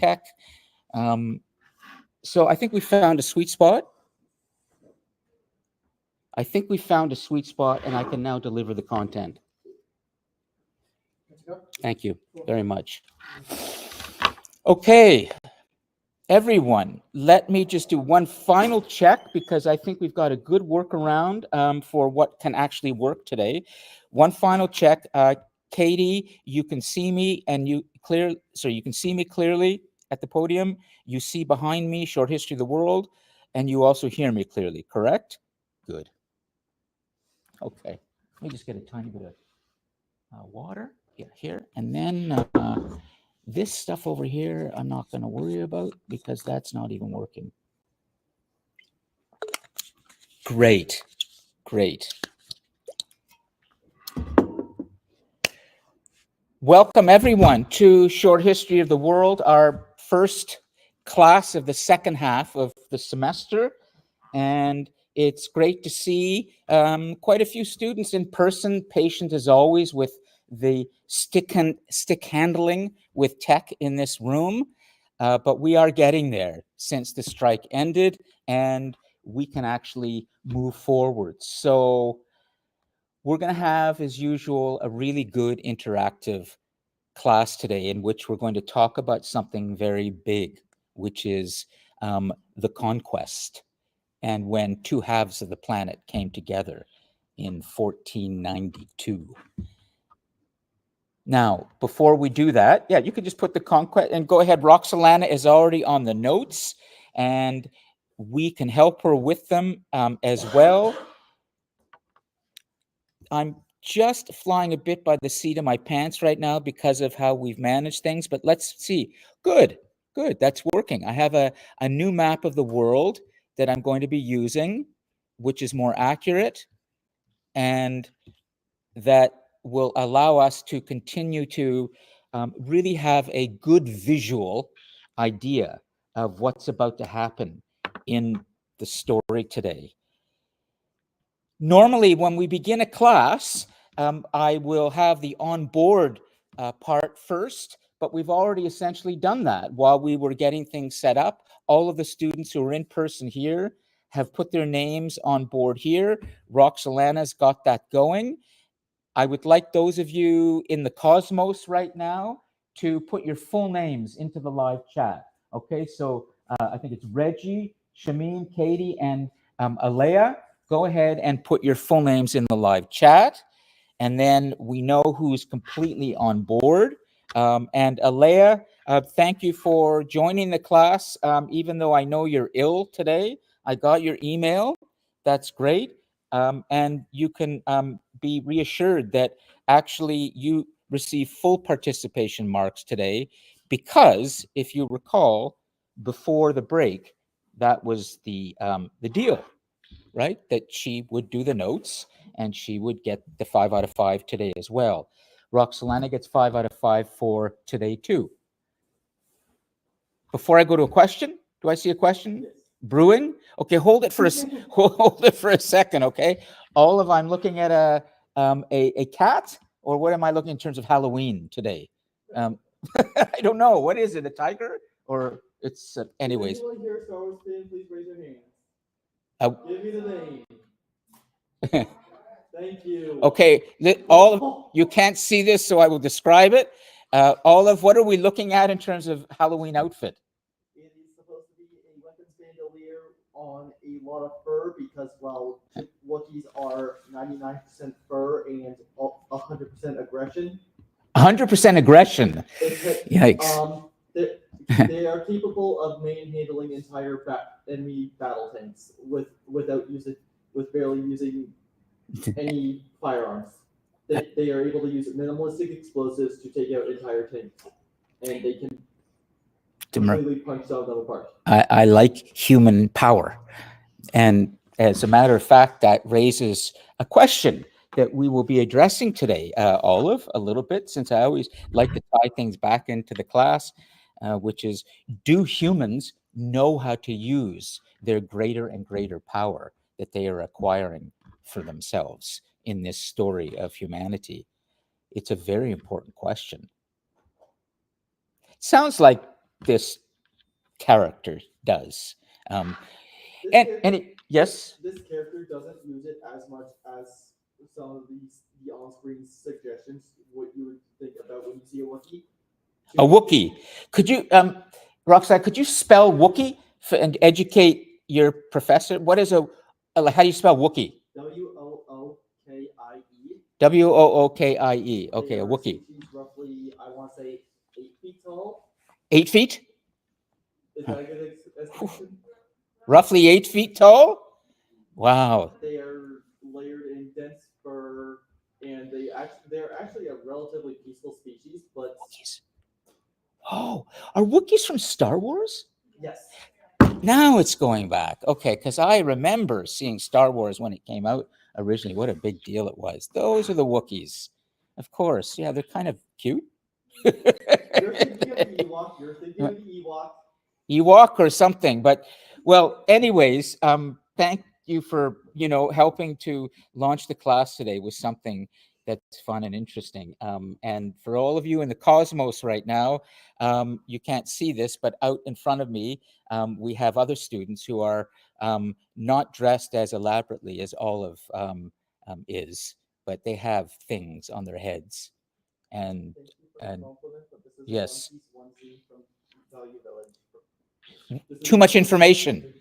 tech. So I think we found a sweet spot. And I can now deliver the content. Thank you very much. Okay, everyone, let me just do one final check because I think we've got a good workaround for what can actually work today. One final check. Katie, you can see me and you can see me clearly at the podium. You see behind me Short History of the World, and you also hear me clearly, correct? Good. Okay, let me just get a tiny bit of water. Yeah, here. And then this stuff over here, I'm not going to worry about because that's not even working. Great. Welcome everyone to Short History of the World, our first class of the second half of the semester. And it's great to see quite a few students in person, patient as always with the stick handling with tech in this room. But we are getting there since the strike ended and we can actually move forward. So we're going to have, as usual, a really good interactive class today in which we're going to talk about something very big, which is the conquest and when two halves of the planet came together in 1492. Now, before we do that, yeah, you could just put the conquest and go ahead. Roxalana is already on the notes and we can help her with them as well. I'm just flying a bit by the seat of my pants right now because of how we've managed things, but let's see. Good, that's working. I have a new map of the world that I'm going to be using, which is more accurate and that will allow us to continue to really have a good visual idea of what's about to happen in the story today. Normally, when we begin a class, I will have the on-board part first, but we've already essentially done that while we were getting things set up. All of the students who are in person here have put their names on board here. Roxalana's got that going. I would like those of you in the Cosmos right now to put your full names into the live chat. Okay, so I think it's Reggie, Shameen, Katie, and Alea. Go ahead and put your full names in the live chat. And then we know who's completely on board. And Alea, thank you for joining the class. Even though I know you're ill today, I got your email. That's great. And you can be reassured that actually you receive full participation marks today because if you recall, before the break, that was the deal, right? That she would do the notes and she would get the 5 out of 5 today as well. Roxalana gets 5 out of 5 for today too. Before I go to a question, do I see a question? Yes. Brewing? Okay, hold it for a second, okay? Olive, I'm looking at a cat, or what am I looking in terms of Halloween today? I don't know. What is it? A tiger? Or it's anyways. If anyone here Star Wars fan, please raise your hands. Give me the name. Thank you. Okay, you can't see this, so I will describe it. Olive, what are we looking at in terms of Halloween outfit? It is supposed to be a weapons bandolier on a lot of fur because, well, Wookiees are 99% fur and 100% aggression. 100% aggression. Yikes. They are capable of manhandling entire enemy battle tanks with barely using any firearms. They are able to use minimalistic explosives to take out entire tanks, and they can completely punch some of them apart. I like human power, and as a matter of fact, that raises a question that we will be addressing today, Olive, a little bit, since I always like to tie things back into the class, which is, do humans know how to use their greater and greater power that they are acquiring for themselves in this story of humanity? It's a very important question. Sounds like this character does. This And character, yes, this character doesn't use it as much as some of the on-screen suggestions. What you would think about when you see a Wookiee. a Wookiee. Could you, Roxanne, could you spell Wookiee and educate your professor? What is how do you spell Wookiee? Wookie. Wookie. Okay, They a are Wookiee. species roughly, I want to say, 8 feet tall. 8 feet? Is that a good estimation? Roughly 8 feet tall? Wow. They are layered in dense fur, and they're actually a relatively peaceful species. But Wookiees. Oh, are Wookiees from Star Wars? yes, Now it's going back. Okay, because I remember seeing Star Wars when it came out originally. What a big deal it was. Those are the Wookiees. Of course. Yeah, they're kind of cute. you're thinking of the Ewok. You're thinking of the Ewok. Ewok or something. But well, anyways, thank you for helping to launch the class today with something that's fun and interesting. And for all of you in the cosmos right now, you can't see this, but out in front of me, we have other students who are not dressed as elaborately as Olive is, but they have things on their heads. And Thank you for the and compliment, but this is yes. one scene from Value Village. Too much information.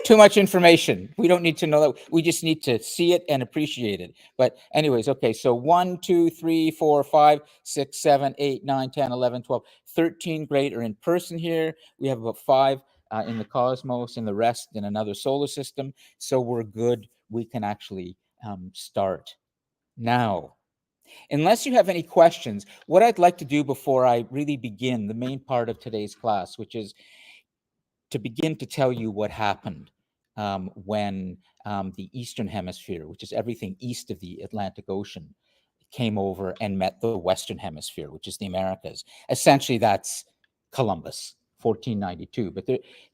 Too much information. We don't need to know that. We just need to see it and appreciate it. But anyways, okay. So 1, 2, 3, 4, 5, 6, 7, 8, 9, 10, 11, 12, 13 grade are in person here. We have about 5 in the cosmos and the rest in another solar system. So we're good. We can actually start now. Unless you have any questions, what I'd like to do before I really begin the main part of today's class, which is to begin to tell you what happened when the Eastern Hemisphere, which is everything east of the Atlantic Ocean, came over and met the Western Hemisphere, which is the Americas. Essentially, that's Columbus, 1492. But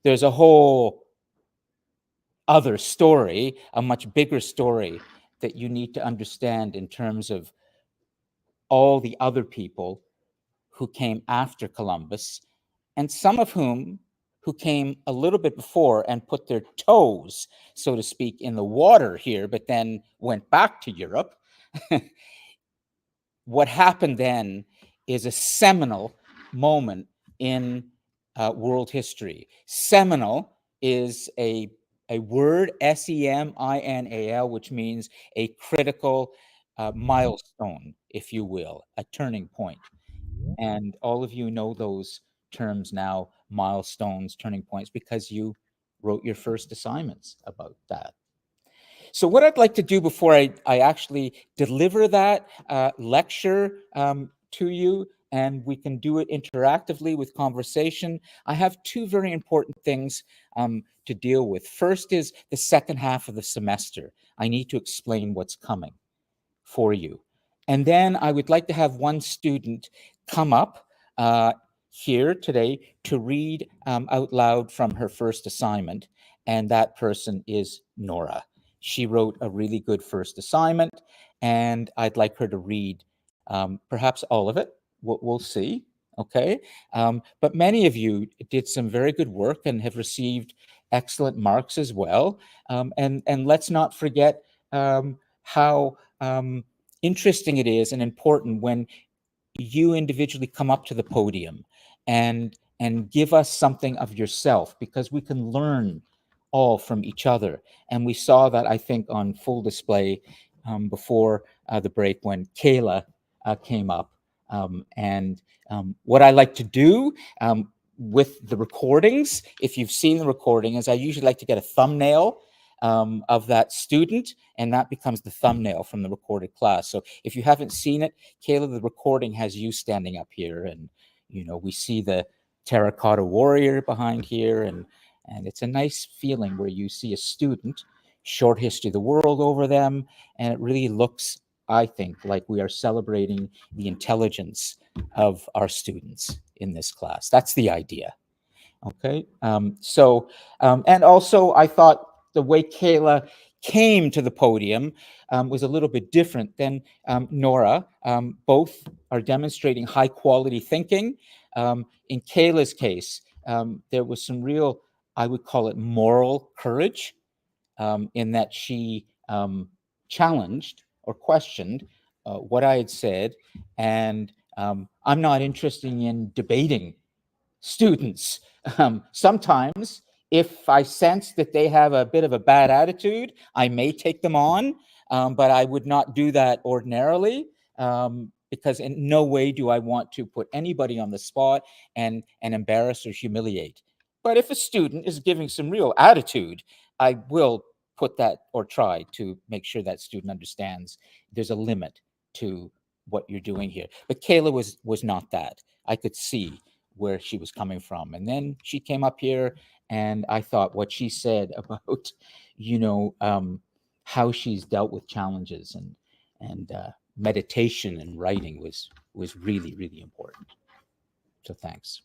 there's a whole other story, a much bigger story that you need to understand in terms of all the other people who came after Columbus, and some of whom who came a little bit before and put their toes, so to speak, in the water here, but then went back to Europe. What happened then is a seminal moment in world history. Seminal is a word, S-E-M-I-N-A-L, which means a critical milestone, if you will, a turning point. And all of you know those terms now, milestones, turning points, because you wrote your first assignments about that. So what I'd like to do before I actually deliver that lecture to you, and we can do it interactively with conversation, I have 2 very important things to deal with. First is the second half of the semester. I need to explain what's coming for you. And then I would like to have one student come up here today to read out loud from her first assignment. And that person is Nora. She wrote a really good first assignment, and I'd like her to read perhaps all of it. We'll see. Okay. But many of you did some very good work and have received excellent marks as well. And let's not forget how interesting it is and important when you individually come up to the podium and give us something of yourself, because we can learn all from each other. And we saw that, I think, on full display before the break when Kayla came up. And what I like to do with the recordings, if you've seen the recording, is I usually like to get a thumbnail of that student, and that becomes the thumbnail from the recorded class. So if you haven't seen it, Kayla, the recording has you standing up here, and we see the terracotta warrior behind here, and it's a nice feeling where you see a student, short history of the world over them, and it really looks, I think, like we are celebrating the intelligence of our students in this class. That's the idea. Okay. And also I thought the way Kayla came to the podium was a little bit different than Nora. Both are demonstrating high quality thinking. In Kayla's case, there was some real, I would call it moral courage, in that she challenged or questioned what I had said. And I'm not interested in debating students. Sometimes, if I sense that they have a bit of a bad attitude, I may take them on, but I would not do that ordinarily, because in no way do I want to put anybody on the spot and embarrass or humiliate. But if a student is giving some real attitude, I will put that, or try to make sure that student understands there's a limit to what you're doing here. But Kayla was not that. I could see where she was coming from. And then she came up here, and I thought what she said about, how she's dealt with challenges and meditation and writing was really, really important. So thanks.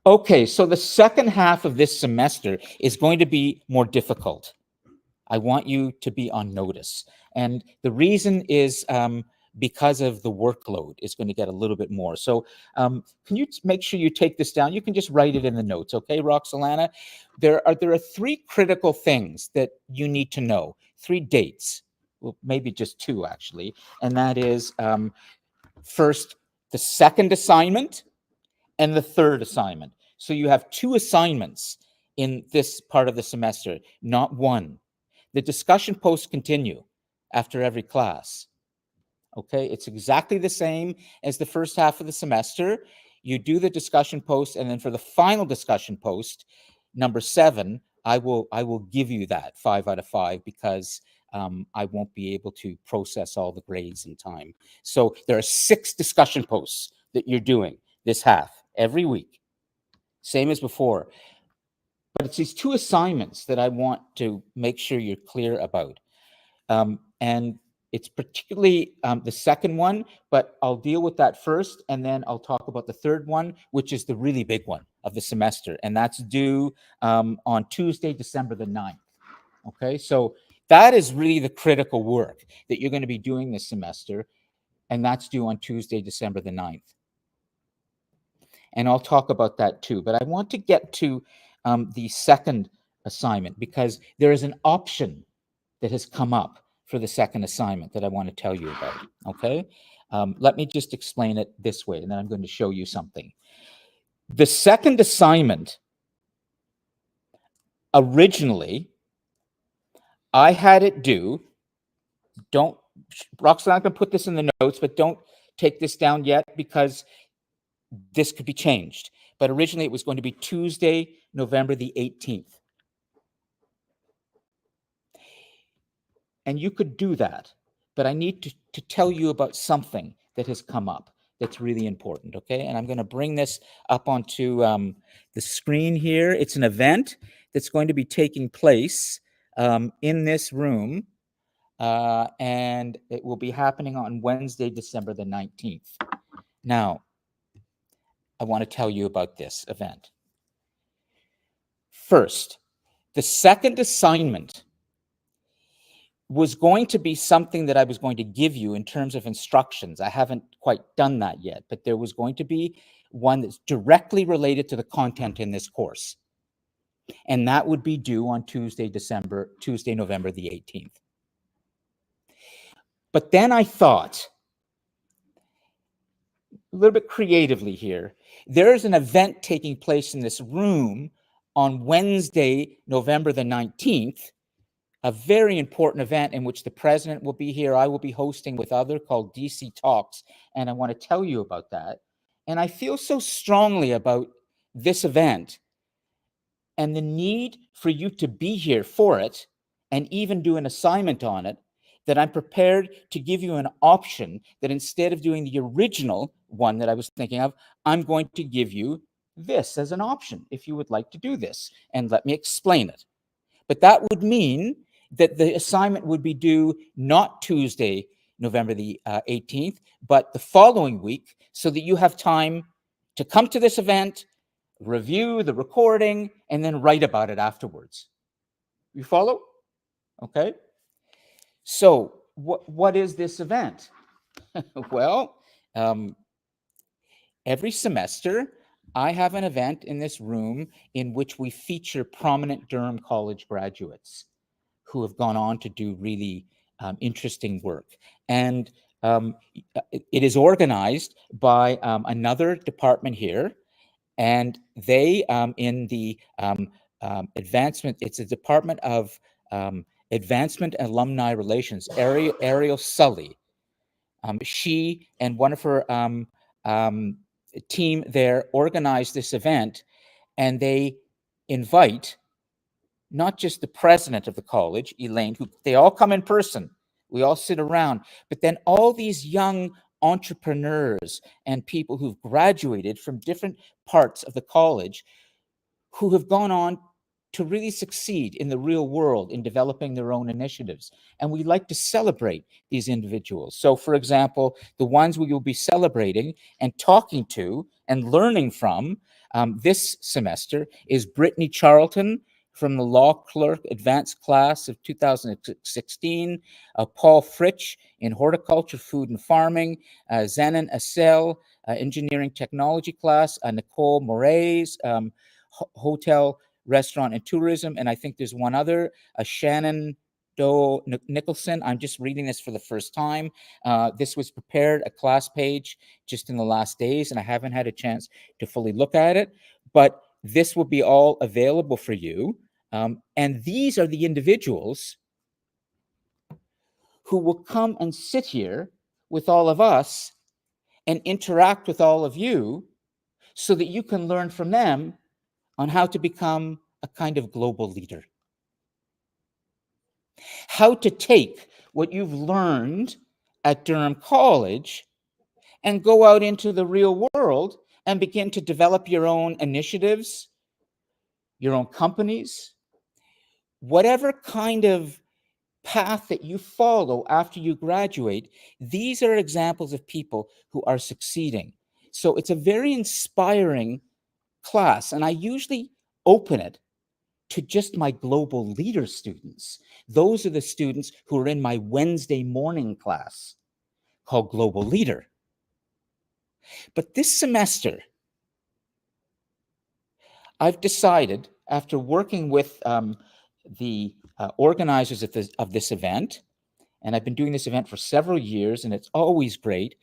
Okay, so the second half of this semester is going to be more difficult. I want you to be on notice. And the reason is because of the workload is going to get a little bit more. So can you make sure you take this down? You can just write it in the notes, okay, Roxalana? There are 3 critical things that you need to know, 3 dates, well, maybe just 2 actually, and that is first, the second assignment and the third assignment. So you have 2 assignments in this part of the semester, not 1. The discussion posts continue after every class. Okay, it's exactly the same as the first half of the semester. You do the discussion post, and then for the final discussion post, number 7, I will give you that 5 out of 5 because I won't be able to process all the grades in time. So there are 6 discussion posts that you're doing this half every week, same as before. But it's these 2 assignments that I want to make sure you're clear about. And it's particularly the second one, but I'll deal with that first, and then I'll talk about the third one, which is the really big one of the semester, and that's due on Tuesday, December the 9th. Okay, so that is really the critical work that you're going to be doing this semester, and that's due on Tuesday, December the 9th. And I'll talk about that too, but I want to get to the second assignment because there is an option that has come up for the second assignment that I want to tell you about, okay? Let me just explain it this way, and then I'm going to show you something. The second assignment, originally, I had it due, Roxanne, I'm going to put this in the notes, but don't take this down yet because this could be changed. But originally it was going to be Tuesday, November the 18th. And you could do that, but I need to tell you about something that has come up that's really important, okay? And I'm going to bring this up onto the screen here. It's an event that's going to be taking place in this room, and it will be happening on Wednesday, December the 19th. Now, I want to tell you about this event. First, the second assignment was going to be something that I was going to give you in terms of instructions. I haven't quite done that yet, but there was going to be one that's directly related to the content in this course. And that would be due on Tuesday, November the 18th. But then I thought, a little bit creatively here, there's an event taking place in this room on Wednesday, November the 19th, a very important event in which the president will be here. I will be hosting with other called DC Talks, and I want to tell you about that. And I feel so strongly about this event and the need for you to be here for it and even do an assignment on it, that I'm prepared to give you an option that instead of doing the original one that I was thinking of, I'm going to give you this as an option if you would like to do this. And let me explain it. But that would mean that the assignment would be due not Tuesday, November the 18th, but the following week, so that you have time to come to this event, review the recording, and then write about it afterwards. You follow? Okay. So what is this event? Well, every semester, I have an event in this room in which we feature prominent Durham College graduates who have gone on to do really interesting work. And it is organized by another department here, and they in the advancement, it's a Department of Advancement and Alumni Relations, Ariel Sully. She and one of her team there organized this event, and they invite not just the president of the college, Elaine, who they all come in person. We all sit around, but then all these young entrepreneurs and people who've graduated from different parts of the college who have gone on to really succeed in the real world in developing their own initiatives. And we like to celebrate these individuals. So for example, the ones we will be celebrating and talking to and learning from this semester is Brittany Charlton from the law clerk advanced class of 2016, Paul Fritsch in horticulture, food and farming, Zenon Assel, engineering technology class, Nicole Moraes, hotel, restaurant and tourism, and I think there's one other, Shannon Doe Nicholson. I'm just reading this for the first time. This was prepared, a class page, just in the last days, and I haven't had a chance to fully look at it, but this will be all available for you. And these are the individuals who will come and sit here with all of us and interact with all of you so that you can learn from them on how to become a kind of global leader. How to take what you've learned at Durham College and go out into the real world and begin to develop your own initiatives, your own companies, whatever kind of path that you follow after you graduate. These are examples of people who are succeeding. So it's a very inspiring class, and I usually open it to just my global leader students. Those are the students who are in my Wednesday morning class called Global Leader. But this semester, I've decided, after working with the organizers of this event, and I've been doing this event for several years, and it's always great,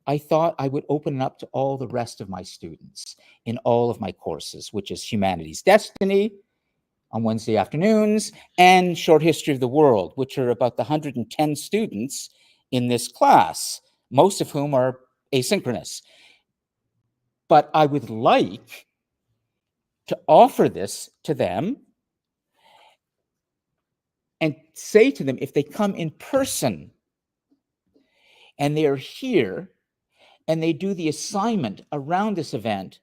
I thought I would open it up to all the rest of my students in all of my courses, which is Humanities Destiny on Wednesday afternoons and Short History of the World, which are about the 110 students in this class, most of whom are asynchronous. But I would like to offer this to them and say to them, if they come in person and they are here and they do the assignment around this event,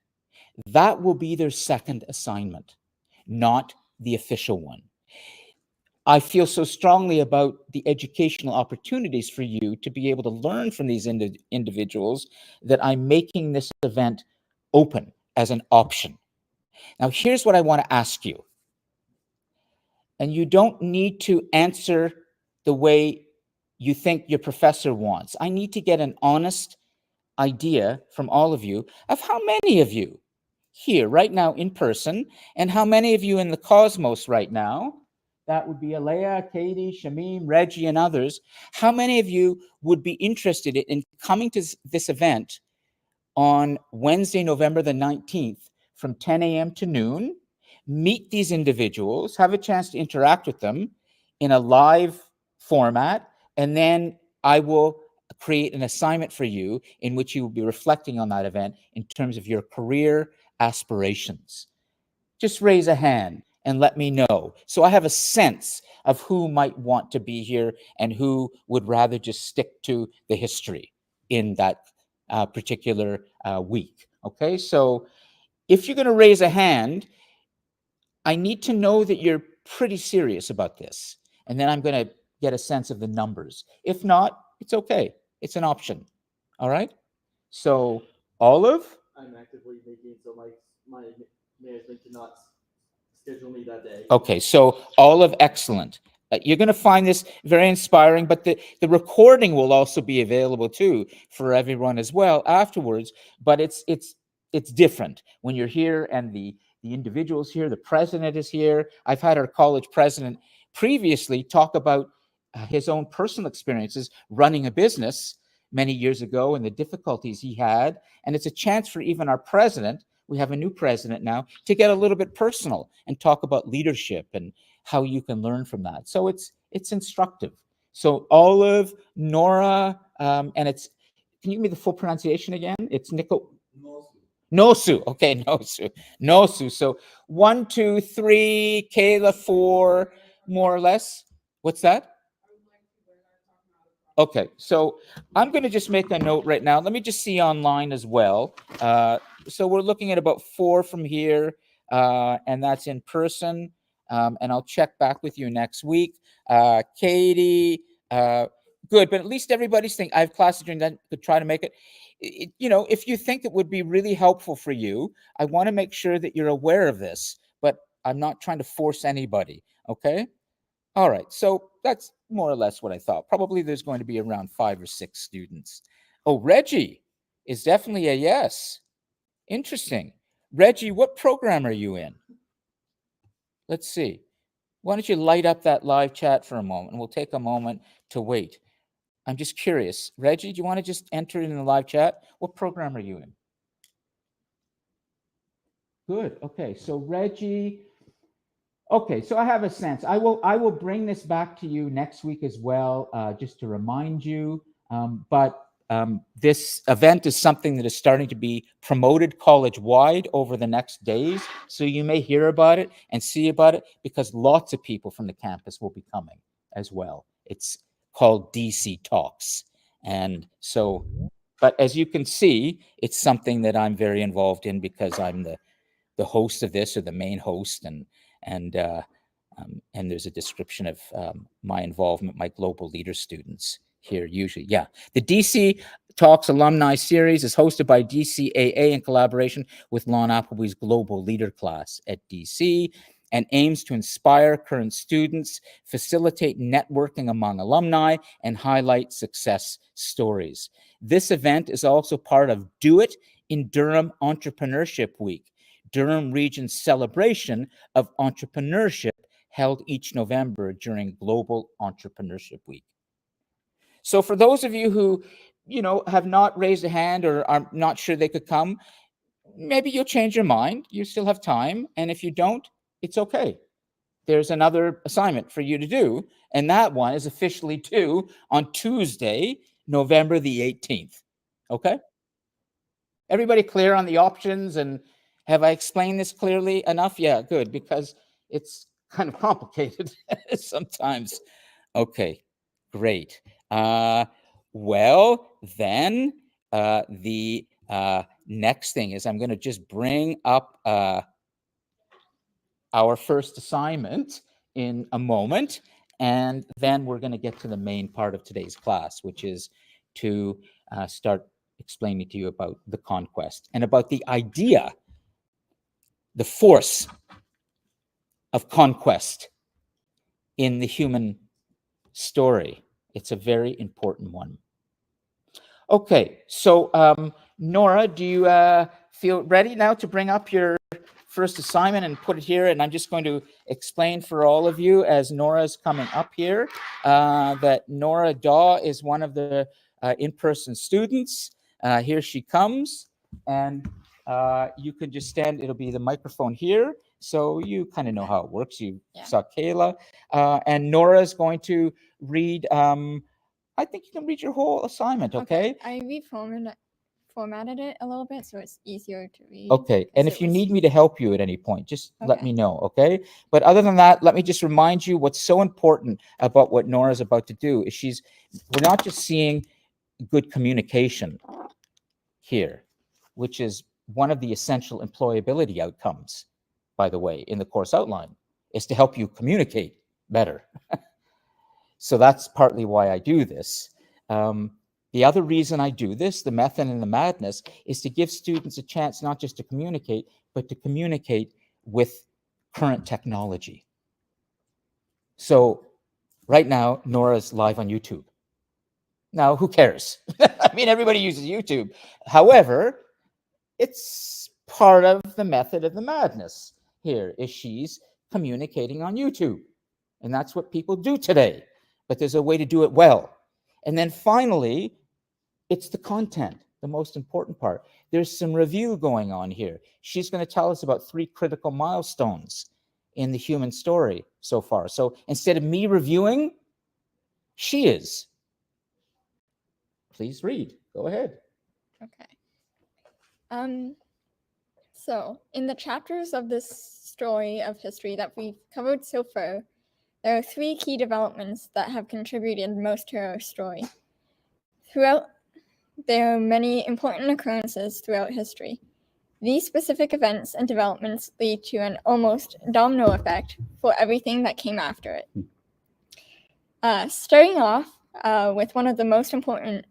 that will be their second assignment, not the official one. I feel so strongly about the educational opportunities for you to be able to learn from these individuals that I'm making this event open as an option. Now, here's what I want to ask you. And you don't need to answer the way you think your professor wants. I need to get an honest idea from all of you of how many of you here right now in person and how many of you in the cosmos right now, that would be Alea, Katie, Shamim, Reggie, and others, how many of you would be interested in coming to this event on Wednesday, November the 19th from 10 a.m. to noon, meet these individuals, have a chance to interact with them in a live format, and then I will create an assignment for you in which you will be reflecting on that event in terms of your career aspirations. Just raise a hand and let me know, so I have a sense of who might want to be here and who would rather just stick to the history in that particular week. Okay, so if you're going to raise a hand, I need to know that you're pretty serious about this, and then I'm going to get a sense of the numbers. If not, it's okay. It's an option. All right? So, Olive? I'm actively making so my management cannot schedule me that day. Okay, so Olive, excellent. You're going to find this very inspiring, but the recording will also be available too for everyone as well afterwards. But it's it's different when you're here and the individuals here, the president is here. I've had our college president previously talk about his own personal experiences running a business many years ago and the difficulties he had. And it's a chance for even our president, we have a new president now, to get a little bit personal and talk about leadership and how you can learn from that. So it's instructive. So Olive, Nora, and it's, can you give me the full pronunciation again? It's Nosu. Okay, Nosu. So 1, 2, 3, Kayla 4, more or less. What's that? Okay, so I'm going to just make a note right now. Let me just see online as well. So we're looking at about 4 from here, and that's in person. And I'll check back with you next week. Katie, good, but at least everybody's thinking. I have classes during that to try to make it. You know, if you think it would be really helpful for you, I want to make sure that you're aware of this, but I'm not trying to force anybody, okay? All right, so that's more or less what I thought. Probably there's going to be around 5 or 6 students. Oh, Reggie is definitely a yes. Interesting. Reggie, what program are you in? Let's see. Why don't you light up that live chat for a moment, and we'll take a moment to wait. I'm just curious. Reggie, do you want to just enter in the live chat? What program are you in? Good. Okay. So Reggie. Okay. So I have a sense. I will bring this back to you next week as well, just to remind you. But this event is something that is starting to be promoted college-wide over the next days. So you may hear about it and see about it because lots of people from the campus will be coming as well. It's called DC Talks. And so, but as you can see, it's something that I'm very involved in because I'm the host of this, or the main host, and there's a description of my involvement, my global leader students here usually. Yeah, the DC Talks Alumni Series is hosted by DCAA in collaboration with Lon Appleby's Global Leader class at DC, and aims to inspire current students, facilitate networking among alumni, and highlight success stories. This event is also part of Do It in Durham Entrepreneurship Week, Durham Region's celebration of entrepreneurship held each November during Global Entrepreneurship Week. So for those of you who, you know, have not raised a hand or are not sure they could come, maybe you'll change your mind. You still have time. And if you don't, it's okay. There's another assignment for you to do. And that one is officially due on Tuesday, November the 18th. Okay? Everybody clear on the options? And have I explained this clearly enough? Yeah, good, because it's kind of complicated sometimes. Okay, great. Well, then the next thing is I'm going to just bring up our first assignment in a moment, and then we're going to get to the main part of today's class, which is to start explaining to you about the conquest and about the idea, the force of conquest in the human story. It's a very important one. Okay, so Nora, do you feel ready now to bring up your first assignment and put it here? And I'm just going to explain for all of you as Nora's coming up here that Nora Daw is one of the in-person students. Here she comes, and you can just stand. It'll be the microphone here. So you kind of know how it works. You saw Kayla. And Nora is going to read, I think you can read your whole assignment, okay? I reformatted it a little bit so it's easier to read. Okay, and if you need me to help you at any point, just let me know, okay? But other than that, let me just remind you what's so important about what Nora's about to do is we're not just seeing good communication here, which is one of the essential employability outcomes, by the way, in the course outline, is to help you communicate better. So that's partly why I do this. The other reason I do this, the method and the madness, is to give students a chance not just to communicate, but to communicate with current technology. So right now, Nora's live on YouTube. Now, who cares? I mean, everybody uses YouTube. However, it's part of the method of the madness here is she's communicating on YouTube. And that's what people do today. But there's a way to do it well. And then finally, it's the content, the most important part. There's some review going on here. She's going to tell us about 3 critical milestones in the human story so far. So instead of me reviewing, she is. Please read. Go ahead. Okay. So in the chapters of this story of history that we've covered so far, there are 3 key developments that have contributed most to our story. There are many important occurrences throughout history. These specific events and developments lead to an almost domino effect for everything that came after it. Starting off with one of the most important,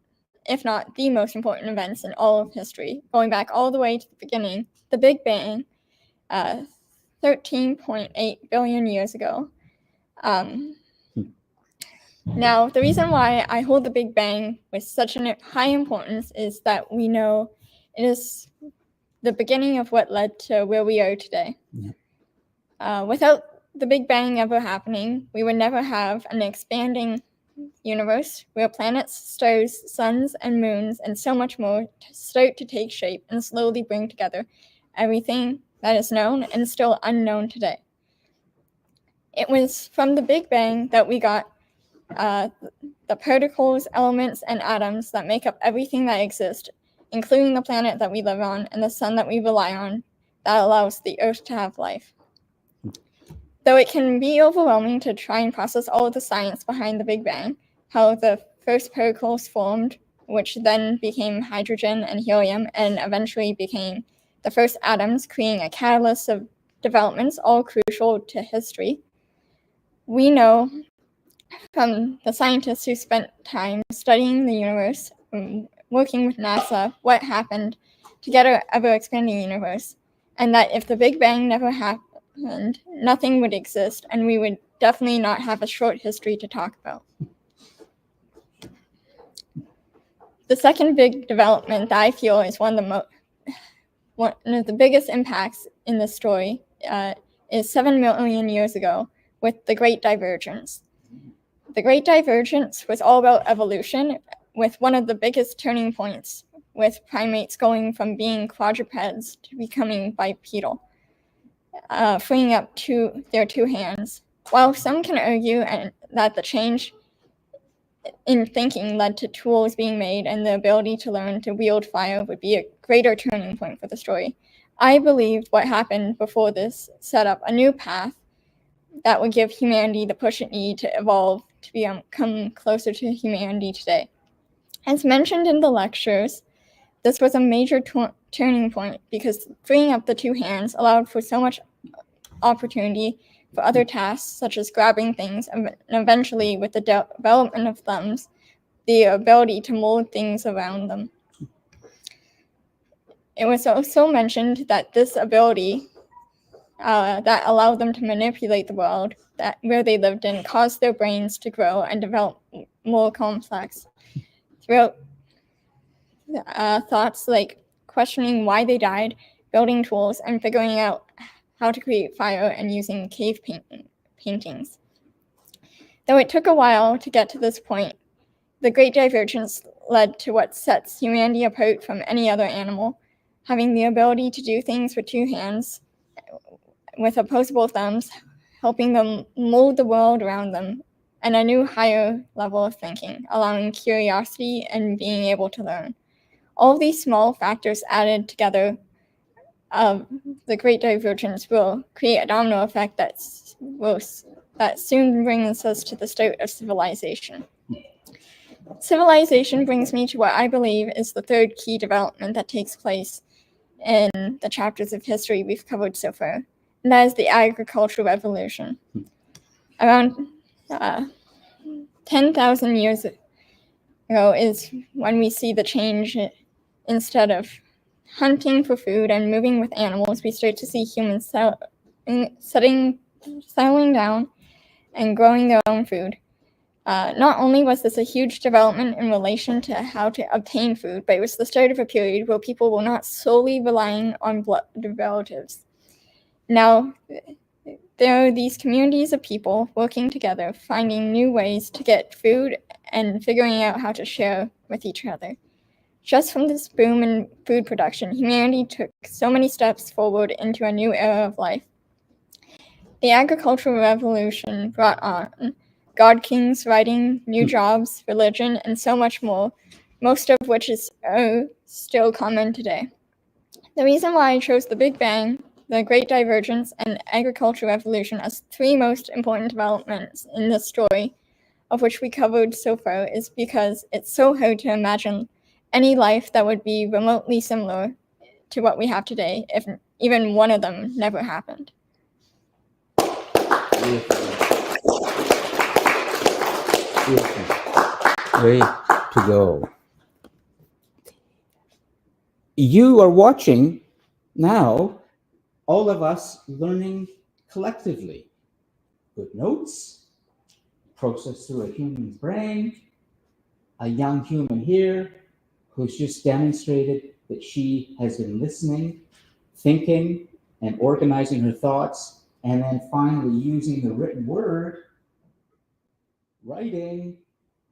if not the most important events in all of history, going back all the way to the beginning, the Big Bang, 13.8 billion years ago. Now, the reason why I hold the Big Bang with such a high importance is that we know it is the beginning of what led to where we are today. Yeah. Without the Big Bang ever happening, we would never have an expanding universe where planets, stars, suns, and moons, and so much more start to take shape and slowly bring together everything that is known and still unknown today. It was from the Big Bang that we got the particles, elements, and atoms that make up everything that exists, including the planet that we live on and the sun that we rely on, that allows the Earth to have life. Though it can be overwhelming to try and process all of the science behind the Big Bang, how the first particles formed, which then became hydrogen and helium, and eventually became the first atoms, creating a catalyst of developments all crucial to history. We know from the scientists who spent time studying the universe, working with NASA, what happened to get our ever-expanding universe, and that if the Big Bang never happened, nothing would exist, and we would definitely not have a short history to talk about. The second big development that I feel is one of the biggest impacts in the story is 7 million years ago with the Great Divergence. The Great Divergence was all about evolution, with one of the biggest turning points, with primates going from being quadrupeds to becoming bipedal, freeing up their 2 hands. While some can argue that the change in thinking led to tools being made and the ability to learn to wield fire would be a greater turning point for the story, I believed what happened before this set up a new path that would give humanity the push it needed to evolve to become closer to humanity today. As mentioned in the lectures, this was a major turning point because freeing up the 2 hands allowed for so much opportunity for other tasks, such as grabbing things, and eventually, with the development of thumbs, the ability to mold things around them. It was also mentioned that this ability that allowed them to manipulate the world where they lived in caused their brains to grow and develop more complex. Throughout thoughts like questioning why they died, building tools, and figuring out how to create fire and using cave paintings. Though it took a while to get to this point, the Great Divergence led to what sets humanity apart from any other animal, having the ability to do things with 2 hands, with opposable thumbs, helping them mold the world around them, and a new higher level of thinking, allowing curiosity and being able to learn. All of these small factors added together the Great Divergence will create a domino effect that soon brings us to the start of civilization. Civilization brings me to what I believe is the third key development that takes place in the chapters of history we've covered so far, and that is the agricultural revolution. Around 10,000 years ago is when we see the change. Instead of hunting for food and moving with animals, we start to see humans settling down and growing their own food. Not only was this a huge development in relation to how to obtain food, but it was the start of a period where people were not solely relying on blood relatives. Now, there are these communities of people working together, finding new ways to get food and figuring out how to share with each other. Just from this boom in food production, humanity took so many steps forward into a new era of life. The agricultural revolution brought on god kings, writing, new jobs, religion, and so much more, most of which is still common today. The reason why I chose the Big Bang, the Great Divergence, and Agricultural Revolution as three most important developments in the story, of which we covered so far, is because it's so hard to imagine any life that would be remotely similar to what we have today if even one of them never happened. Way to go. You are watching now all of us learning collectively. Good notes, processed through a human's brain, a young human here who's just demonstrated that she has been listening, thinking, and organizing her thoughts, and then finally using the written word, writing,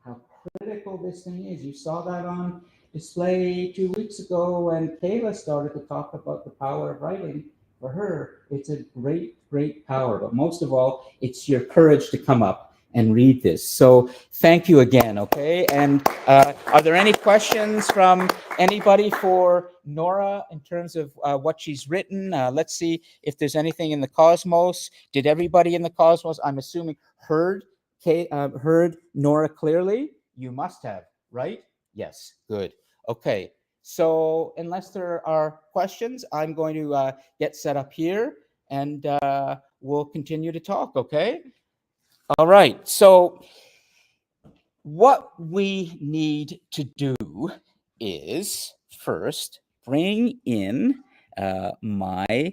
how critical this thing is. You saw that on display 2 weeks ago when Kayla started to talk about the power of writing. For her, it's a great, great power. But most of all, it's your courage to come up and read this. So thank you again, okay? And are there any questions from anybody for Nora in terms of what she's written? Let's see if there's anything in the Cosmos. Did everybody in the Cosmos, I'm assuming, heard Nora clearly? You must have, right? Yes, good. Okay, so unless there are questions, I'm going to get set up here and we'll continue to talk, okay? All right, so what we need to do is first bring in my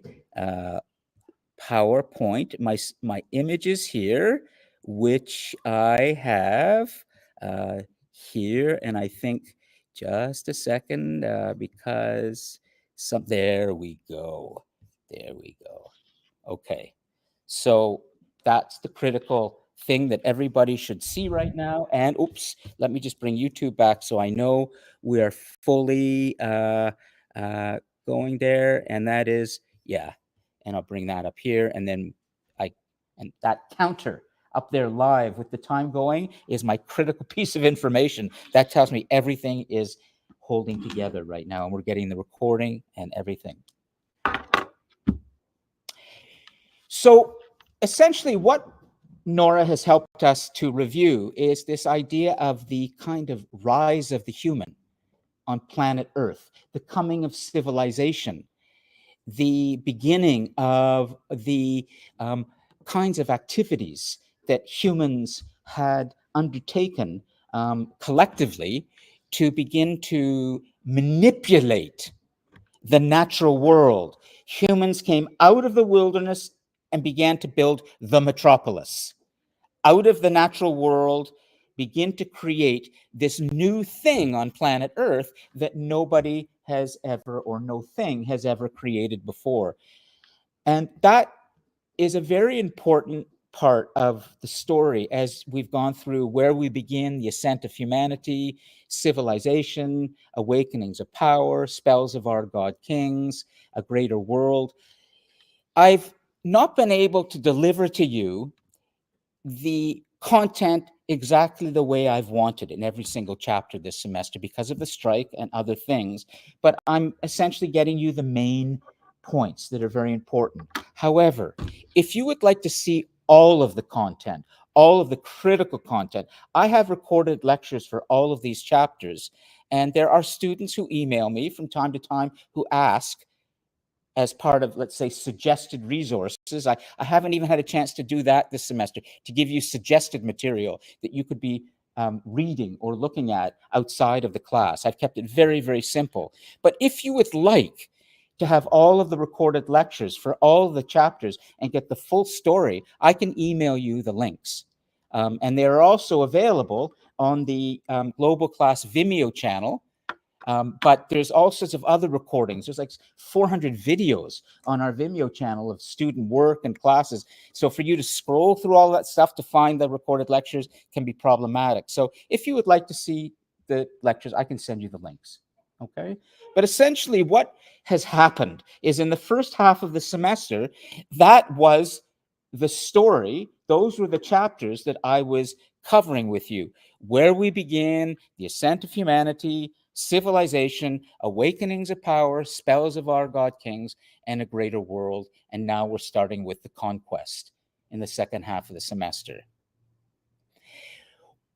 PowerPoint, my images here, which I have here, and I think just a second because there we go. Okay, so that's the critical thing that everybody should see right now. And oops, let me just bring YouTube back so I know we are fully going there, and that is, yeah, and I'll bring that up here, and then and that counter up there live with the time going is my critical piece of information. That tells me everything is holding together right now, and we're getting the recording and everything. So essentially what Nora has helped us to review is this idea of the kind of rise of the human on planet Earth, the coming of civilization, the beginning of the kinds of activities that humans had undertaken collectively to begin to manipulate the natural world. Humans came out of the wilderness and began to build the metropolis. Out of the natural world, begin to create this new thing on planet Earth that nobody has ever, or no thing has ever created before. And that is a very important part of the story as we've gone through where we begin, the ascent of humanity, civilization, awakenings of power, spells of our god kings, a greater world. I've not been able to deliver to you the content exactly the way I've wanted in every single chapter this semester because of the strike and other things, but I'm essentially getting you the main points that are very important. However, if you would like to see all of the content, all of the critical content, I have recorded lectures for all of these chapters, and there are students who email me from time to time who ask, as part of, let's say, suggested resources. I haven't even had a chance to do that this semester, to give you suggested material that you could be reading or looking at outside of the class. I've kept it very, very simple. But if you would like to have all of the recorded lectures for all of the chapters and get the full story, I can email you the links. And they are also available on the Global Class Vimeo channel. But there's all sorts of other recordings. There's like 400 videos on our Vimeo channel of student work and classes. So for you to scroll through all that stuff to find the recorded lectures can be problematic. So if you would like to see the lectures, I can send you the links. Okay. But essentially what has happened is in the first half of the semester, that was the story. Those were the chapters that I was covering with you. Where we begin, the ascent of humanity, civilization, awakenings of power, spells of our god kings, and a greater world. And now we're starting with the conquest in the second half of the semester.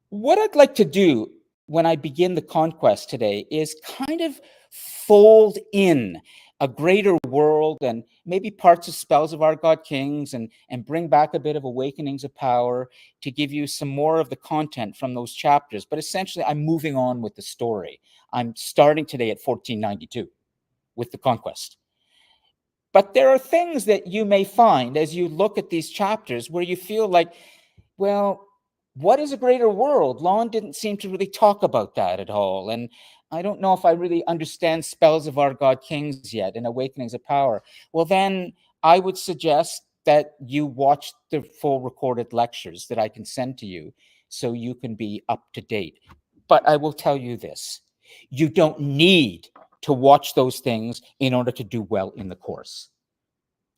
What I'd like to do when I begin the conquest today is kind of fold in a greater world and maybe parts of spells of our god kings and bring back a bit of awakenings of power to give you some more of the content from those chapters. But essentially, I'm moving on with the story. I'm starting today at 1492 with the conquest. But there are things that you may find as you look at these chapters where you feel like, well, what is a greater world? Lon didn't seem to really talk about that at all. And I don't know if I really understand spells of our god kings yet and awakenings of power. Well, then I would suggest that you watch the full recorded lectures that I can send to you so you can be up to date. But I will tell you this, you don't need to watch those things in order to do well in the course.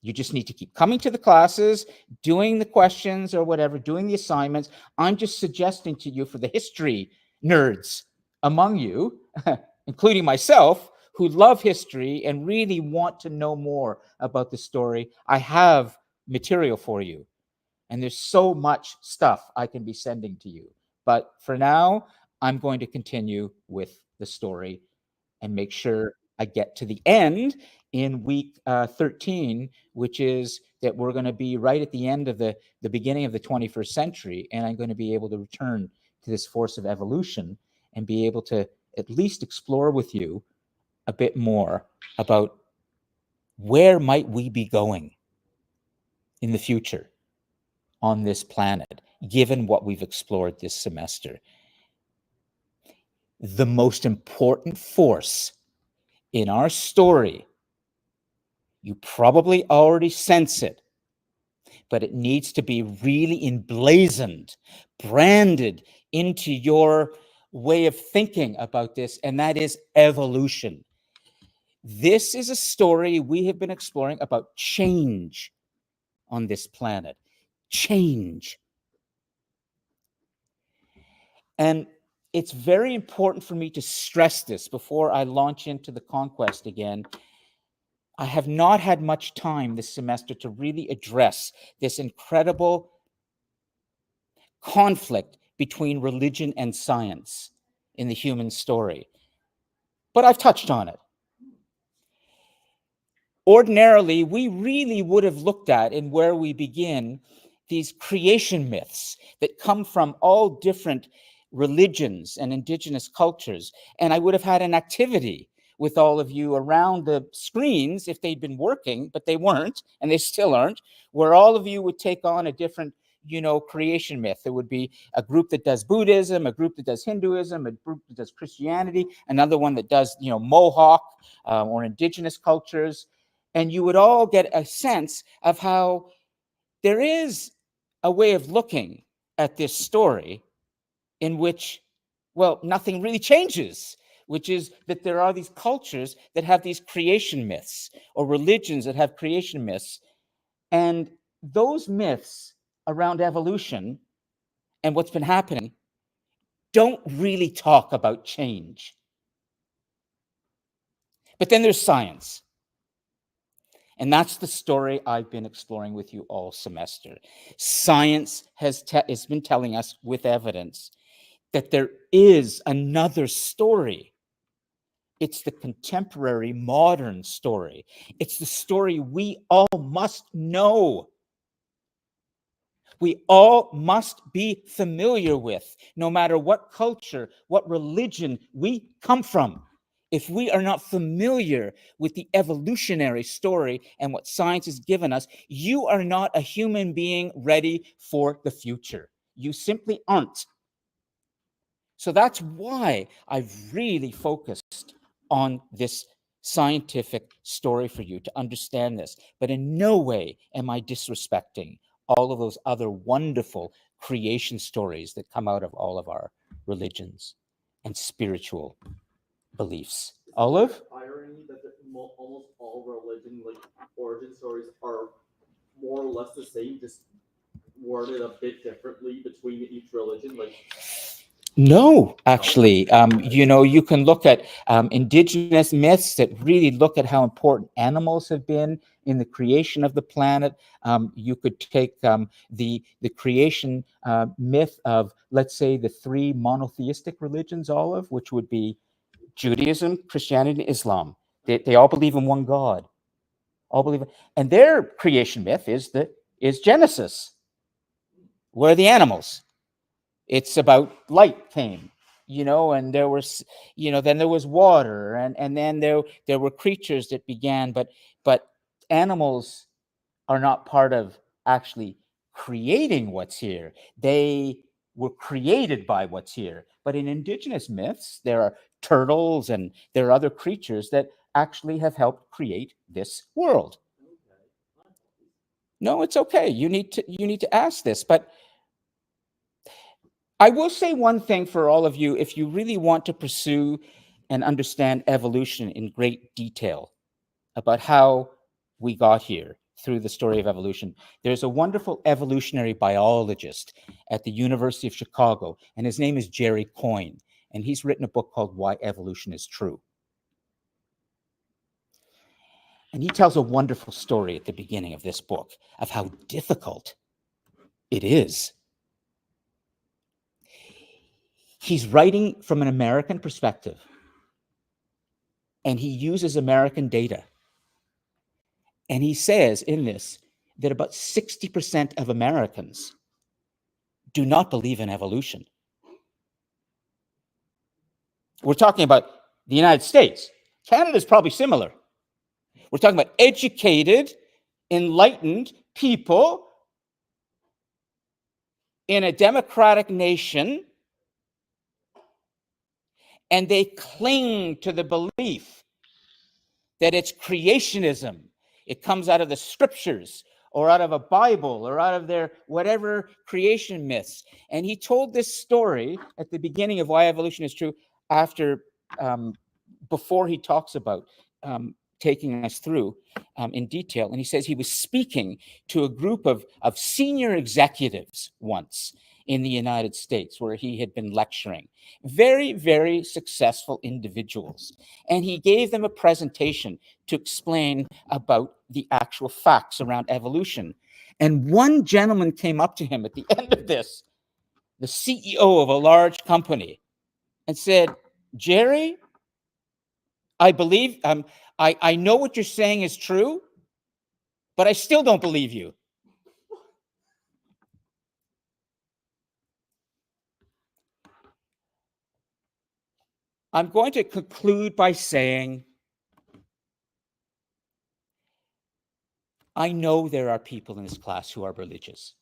You just need to keep coming to the classes, doing the questions or whatever, doing the assignments. I'm just suggesting to you, for the history nerds among you, including myself, who love history and really want to know more about the story, I have material for you. And there's so much stuff I can be sending to you. But for now, I'm going to continue with the story and make sure I get to the end in week 13, which is that we're going to be right at the end of the beginning of the 21st century. And I'm going to be able to return to this force of evolution and be able to at least explore with you a bit more about where might we be going in the future on this planet, given what we've explored this semester. The most important force in our story, you probably already sense it, but it needs to be really emblazoned, branded into your way of thinking about this, and that is evolution. This is a story we have been exploring about change on this planet. Change. And it's very important for me to stress this before I launch into the conquest again. I have not had much time this semester to really address this incredible conflict between religion and science in the human story. But I've touched on it. Ordinarily, we really would have looked at, in where we begin, these creation myths that come from all different religions and indigenous cultures. And I would have had an activity with all of you around the screens if they'd been working, but they weren't, and they still aren't, where all of you would take on a different, creation myth. There would be a group that does Buddhism, a group that does Hinduism, a group that does Christianity, another one that does, Mohawk or indigenous cultures. And you would all get a sense of how there is a way of looking at this story in which, well, nothing really changes, which is that there are these cultures that have these creation myths, or religions that have creation myths. And those myths around evolution and what's been happening don't really talk about change. But then there's science. And that's the story I've been exploring with you all semester. Science has been telling us with evidence that there is another story. It's the contemporary modern story. It's the story we all must know. We all must be familiar with, no matter what culture, what religion we come from. If we are not familiar with the evolutionary story and what science has given us, you are not a human being ready for the future. You simply aren't. So that's why I've really focused on this scientific story for you to understand this. But in no way am I disrespecting all of those other wonderful creation stories that come out of all of our religions and spiritual beliefs. Olive? Irony that almost all religion, like origin stories, are more or less the same, just worded a bit differently between each religion. Like, No, actually, you can look at indigenous myths that really look at how important animals have been in the creation of the planet. You could take the creation myth of, let's say, the three monotheistic religions, Olive, which would be Judaism, Christianity, and Islam. They all believe in one God. All believe, and their creation myth is Genesis. Where are the animals? It's about light came, and there was, then there was water, and then there were creatures that began, but animals are not part of actually creating what's here. They were created by what's here. But in indigenous myths, there are turtles and there are other creatures that actually have helped create this world. No, it's okay. You need to ask this, but I will say one thing for all of you. If you really want to pursue and understand evolution in great detail about how we got here through the story of evolution, there's a wonderful evolutionary biologist at the University of Chicago, and his name is Jerry Coyne, and he's written a book called Why Evolution is True. And he tells a wonderful story at the beginning of this book of how difficult it is. He's writing from an American perspective, and he uses American data. And he says in this that about 60% of Americans do not believe in evolution. We're talking about the United States. Canada is probably similar. We're talking about educated, enlightened people in a democratic nation, and they cling to the belief that it's creationism. It comes out of the scriptures or out of a Bible or out of their whatever creation myths. And he told this story at the beginning of Why Evolution is True before he talks about taking us through in detail. And he says he was speaking to a group of senior executives once in the United States where he had been lecturing. Very, very successful individuals. And he gave them a presentation to explain about the actual facts around evolution. And one gentleman came up to him at the end of this, the CEO of a large company, and said, Jerry, I believe, I know what you're saying is true, but I still don't believe you. I'm going to conclude by saying, I know there are people in this class who are religious.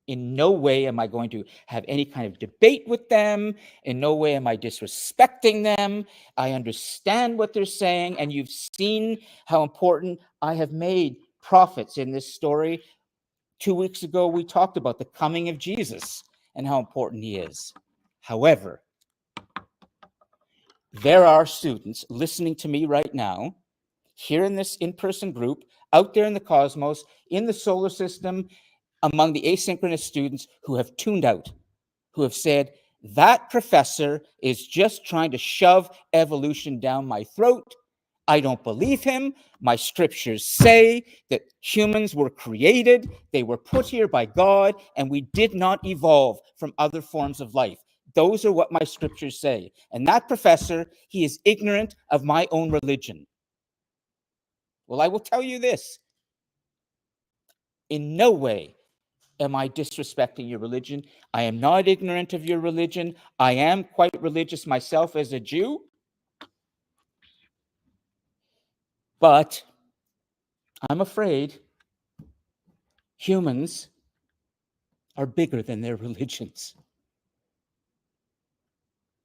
In no way am I going to have any kind of debate with them. In no way am I disrespecting them. I understand what they're saying, and you've seen how important I have made prophets in this story. 2 weeks ago, we talked about the coming of Jesus and how important he is. However, there are students listening to me right now, here in this in-person group, out there in the cosmos, in the solar system, among the asynchronous students who have tuned out, who have said, that professor is just trying to shove evolution down my throat. I don't believe him. My scriptures say that humans were created, they were put here by God, and we did not evolve from other forms of life. Those are what my scriptures say. And that professor, he is ignorant of my own religion. Well, I will tell you this. In no way am I disrespecting your religion. I am not ignorant of your religion. I am quite religious myself as a Jew. But I'm afraid humans are bigger than their religions.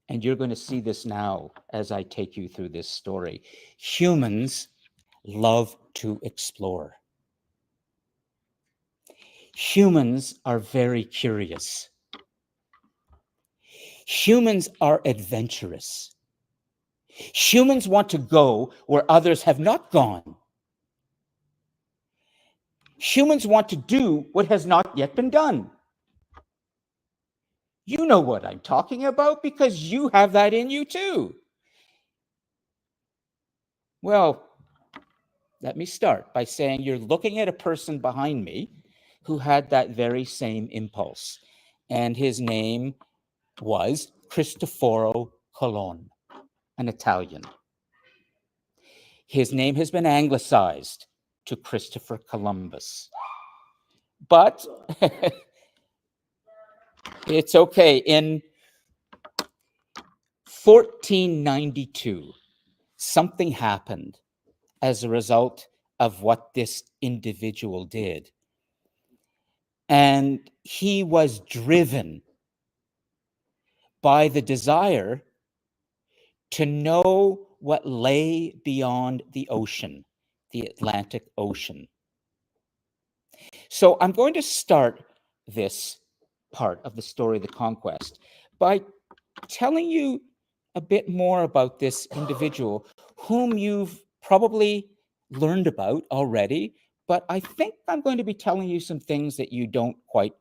And you're going to see this now as I take you through this story. Humans love to explore. Humans are very curious. Humans are adventurous. Humans want to go where others have not gone. Humans want to do what has not yet been done. You know what I'm talking about because you have that in you too. Well, let me start by saying you're looking at a person behind me who had that very same impulse, and his name was Cristoforo Colon, an Italian. His name has been anglicized to Christopher Columbus, but it's okay. In 1492, something happened as a result of what this individual did. And he was driven by the desire to know what lay beyond the ocean, the Atlantic Ocean. So I'm going to start this part of the story of the conquest by telling you a bit more about this individual whom you've probably learned about already, but I think I'm going to be telling you some things that you don't quite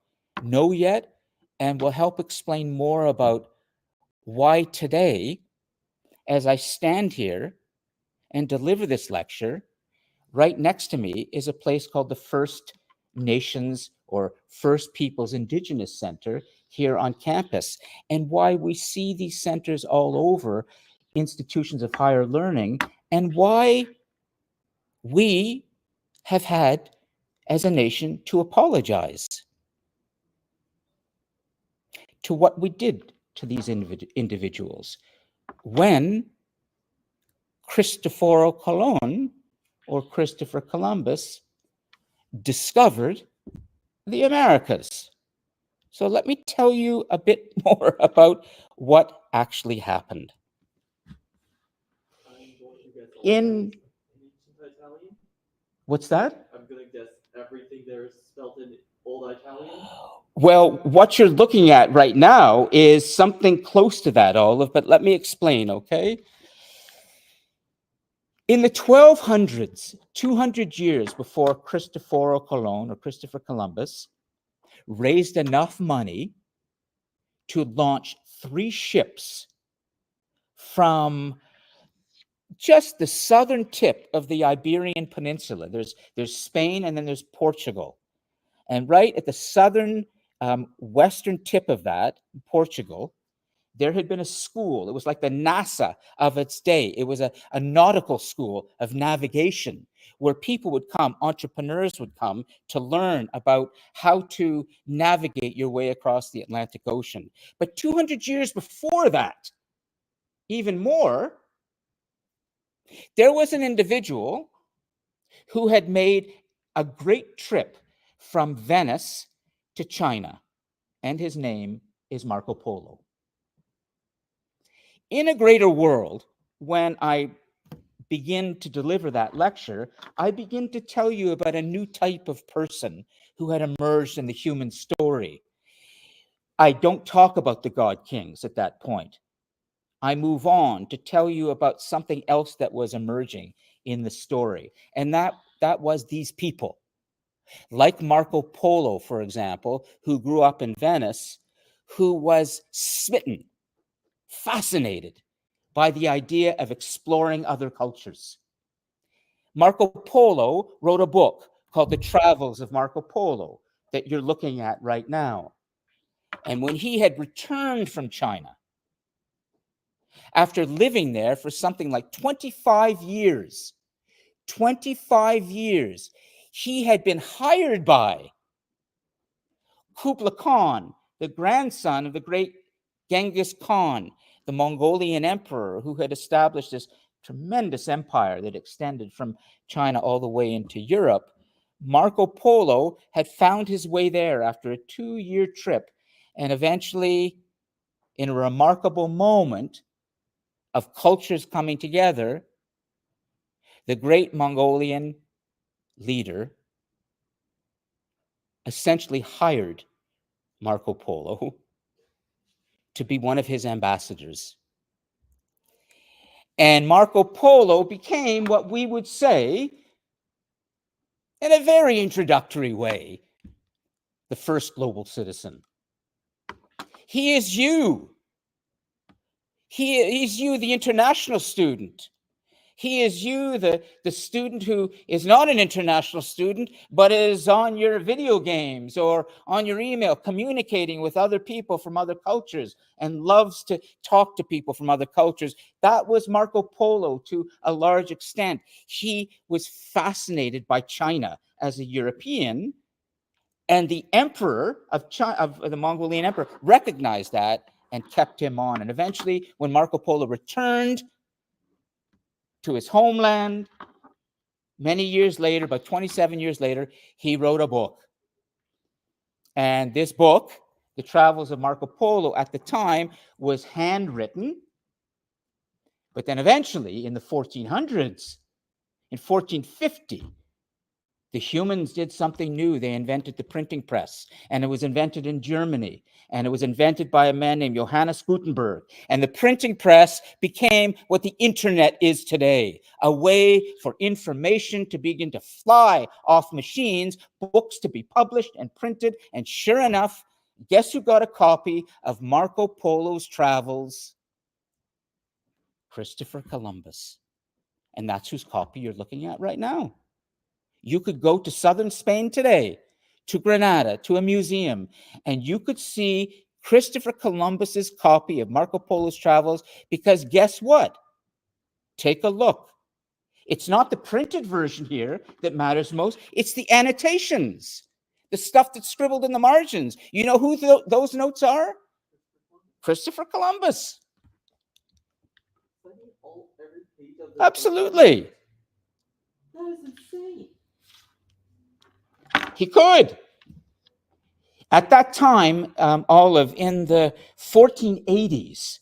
know yet and will help explain more about why today, as I stand here and deliver this lecture, right next to me is a place called the First Nations or First Peoples Indigenous Center here on campus, and why we see these centers all over institutions of higher learning, and why we have had, as a nation, to apologize to what we did to these individuals when Cristoforo Colon, or Christopher Columbus, discovered the Americas. So let me tell you a bit more about what actually happened. I'm going to guess In ancient Italian. What's that? I'm gonna guess everything there is spelled in Old Italian. Well, what you're looking at right now is something close to that, Olive, but let me explain, okay? In the 1200s, 200 years before Cristoforo Colon, or Christopher Columbus, raised enough money to launch 3 ships from just the southern tip of the Iberian Peninsula. There's Spain and then there's Portugal. And right at the southern western tip of that, Portugal, there had been a school. It was like the NASA of its day. It was a nautical school of navigation where people would come, entrepreneurs would come to learn about how to navigate your way across the Atlantic Ocean. But 200 years before that, even more, there was an individual who had made a great trip from Venice to China, and his name is Marco Polo. In a greater world, when I begin to deliver that lecture, I begin to tell you about a new type of person who had emerged in the human story. I don't talk about the God Kings at that point. I move on to tell you about something else that was emerging in the story, and that was these people. Like Marco Polo, for example, who grew up in Venice, who was smitten, fascinated by the idea of exploring other cultures. Marco Polo wrote a book called The Travels of Marco Polo that you're looking at right now. And when he had returned from China, after living there for something like 25 years, he had been hired by Kublai Khan, the grandson of the great Genghis Khan, the Mongolian emperor who had established this tremendous empire that extended from China all the way into Europe. Marco Polo had found his way there after a 2-year trip, and eventually, in a remarkable moment of cultures coming together, the great Mongolian leader essentially hired Marco Polo to be one of his ambassadors. And Marco Polo became what we would say, in a very introductory way, the first global citizen. He is you. He's you, the international student. He is you, the student who is not an international student, but is on your video games or on your email, communicating with other people from other cultures and loves to talk to people from other cultures. That was Marco Polo to a large extent. He was fascinated by China as a European, and the emperor of China, of the Mongolian emperor, recognized that and kept him on. And eventually, when Marco Polo returned to his homeland, many years later, about 27 years later, he wrote a book. And this book, The Travels of Marco Polo, at the time was handwritten. But then eventually, in the 1400s, in 1450, the humans did something new. They invented the printing press, and it was invented in Germany, and it was invented by a man named Johannes Gutenberg. And the printing press became what the internet is today, a way for information to begin to fly off machines, books to be published and printed. And sure enough, guess who got a copy of Marco Polo's travels? Christopher Columbus. And that's whose copy you're looking at right now. You could go to southern Spain today, to Granada, to a museum, and you could see Christopher Columbus's copy of Marco Polo's travels, because guess what? Take a look. It's not the printed version here that matters most. It's the annotations, the stuff that's scribbled in the margins. You know who those notes are? Christopher Columbus. Absolutely. That is insane. He could. At that time, Olive, in the 1480s,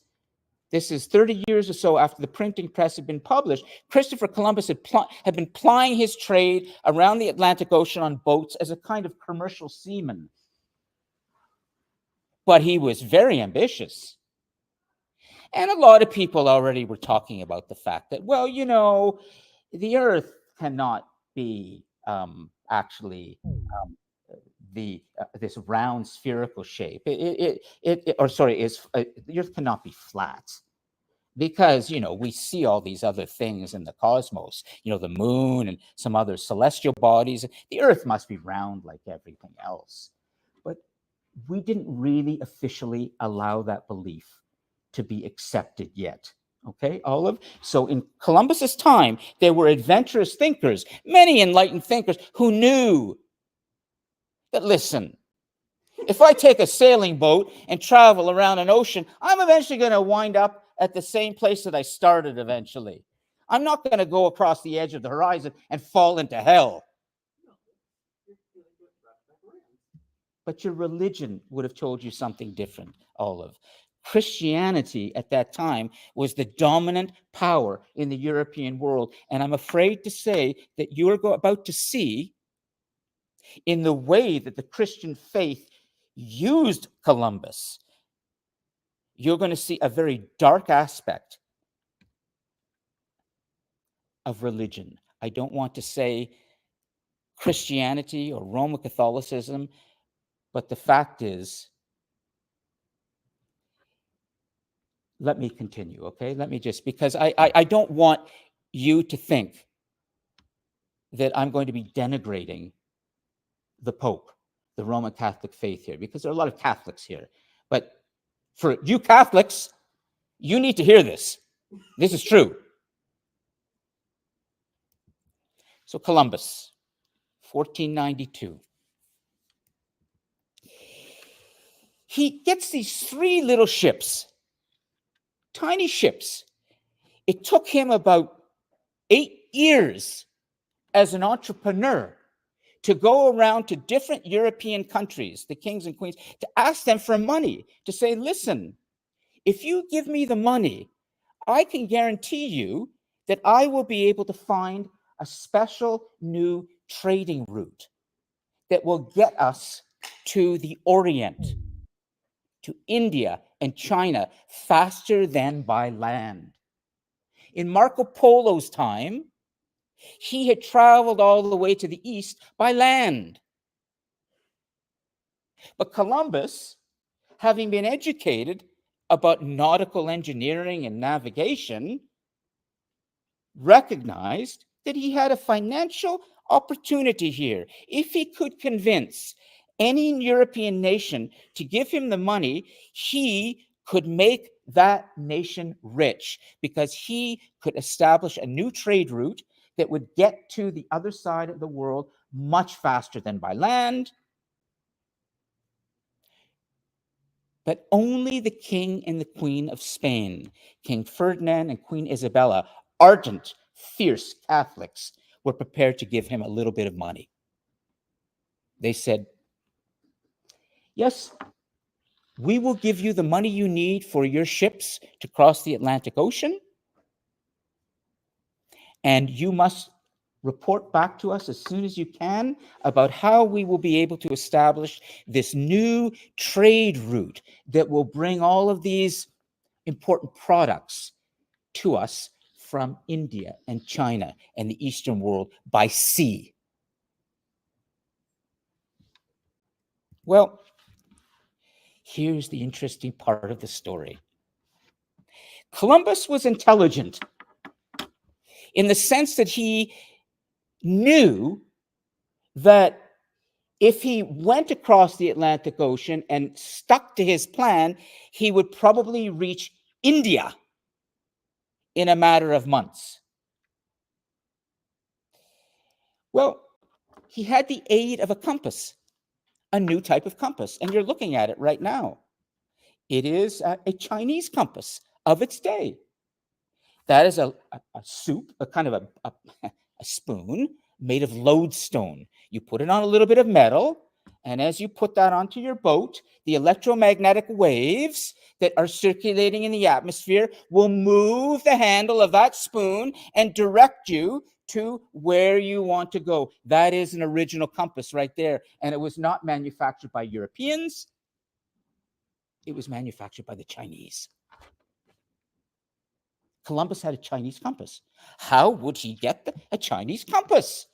this is 30 years or so after the printing press had been published, Christopher Columbus had been plying his trade around the Atlantic Ocean on boats as a kind of commercial seaman. But he was very ambitious. And a lot of people already were talking about the fact that, well, you know, the Earth cannot be actually this round spherical shape. The Earth cannot be flat, because, you know, we see all these other things in the cosmos, you know, the moon and some other celestial bodies. The Earth must be round like everything else. But we didn't really officially allow that belief to be accepted yet. Okay, Olive? So in Columbus's time, there were adventurous thinkers, many enlightened thinkers, who knew that, listen, if I take a sailing boat and travel around an ocean, I'm eventually going to wind up at the same place that I started eventually. I'm not going to go across the edge of the horizon and fall into hell. But your religion would have told you something different, Olive. Christianity at that time was the dominant power in the European world. And I'm afraid to say that you're about to see, in the way that the Christian faith used Columbus, you're going to see a very dark aspect of religion. I don't want to say Christianity or Roman Catholicism, but the fact is, let me continue, okay? Let me just, because I don't want you to think that I'm going to be denigrating the Pope, the Roman Catholic faith here, because there are a lot of Catholics here. But for you Catholics, you need to hear this. This is true. So Columbus, 1492. He gets these 3 little ships, tiny ships. It took him about 8 years as an entrepreneur to go around to different European countries, the kings and queens, to ask them for money, to say, listen, if you give me the money, I can guarantee you that I will be able to find a special new trading route that will get us to the Orient, to India and China faster than by land. In Marco Polo's time, he had traveled all the way to the east by land. But Columbus, having been educated about nautical engineering and navigation, recognized that he had a financial opportunity here. If he could convince any European nation to give him the money, he could make that nation rich because he could establish a new trade route that would get to the other side of the world much faster than by land. But only the king and the queen of Spain, King Ferdinand and Queen Isabella, ardent, fierce Catholics, were prepared to give him a little bit of money. They said, yes, we will give you the money you need for your ships to cross the Atlantic Ocean, and you must report back to us as soon as you can about how we will be able to establish this new trade route that will bring all of these important products to us from India and China and the Eastern world by sea. Well, here's the interesting part of the story. Columbus was intelligent in the sense that he knew that if he went across the Atlantic Ocean and stuck to his plan, he would probably reach India in a matter of months. Well, he had the aid of a compass, a new type of compass, and you're looking at it right now. It is a Chinese compass of its day. That is a soup, a kind of a spoon made of lodestone. You put it on a little bit of metal, and as you put that onto your boat, the electromagnetic waves that are circulating in the atmosphere will move the handle of that spoon and direct you to where you want to go. That is an original compass right there, and it was not manufactured by Europeans. It was manufactured by the Chinese. Columbus had a Chinese compass. How would he get a Chinese compass?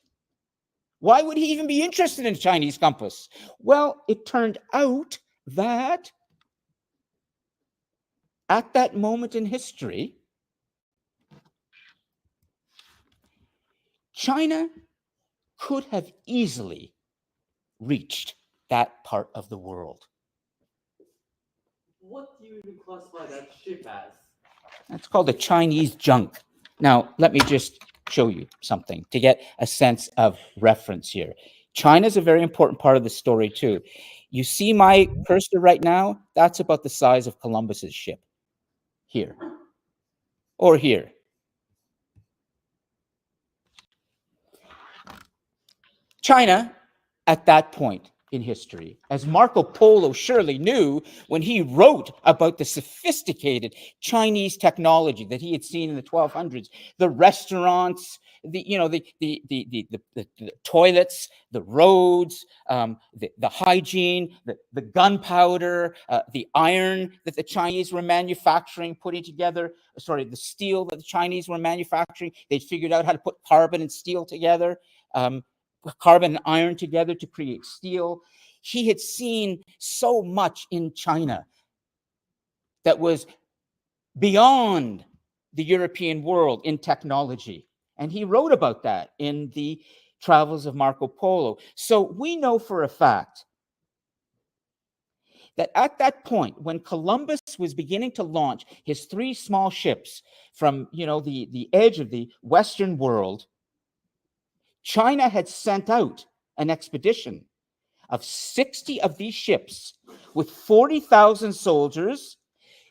Why would he even be interested in a Chinese compass? Well, it turned out that at that moment in history, China could have easily reached that part of the world. What do you even classify that ship as? That's called a Chinese junk. Now, let me just show you something to get a sense of reference here. China is a very important part of the story too. You see my cursor right now? That's about the size of Columbus's ship. Here. Or here. China, at that point in history, as Marco Polo surely knew when he wrote about the sophisticated Chinese technology that he had seen in the 1200s, the restaurants, the toilets, the roads, the hygiene, the gunpowder, the iron that the Chinese were manufacturing, putting together, the steel that the Chinese were manufacturing. They'd figured out how to put carbon and steel together. Carbon and iron together to create steel. He had seen so much in China that was beyond the European world in technology. And he wrote about that in the Travels of Marco Polo. So we know for a fact that at that point, when Columbus was beginning to launch his 3 small ships from, the edge of the Western world, China had sent out an expedition of 60 of these ships with 40,000 soldiers.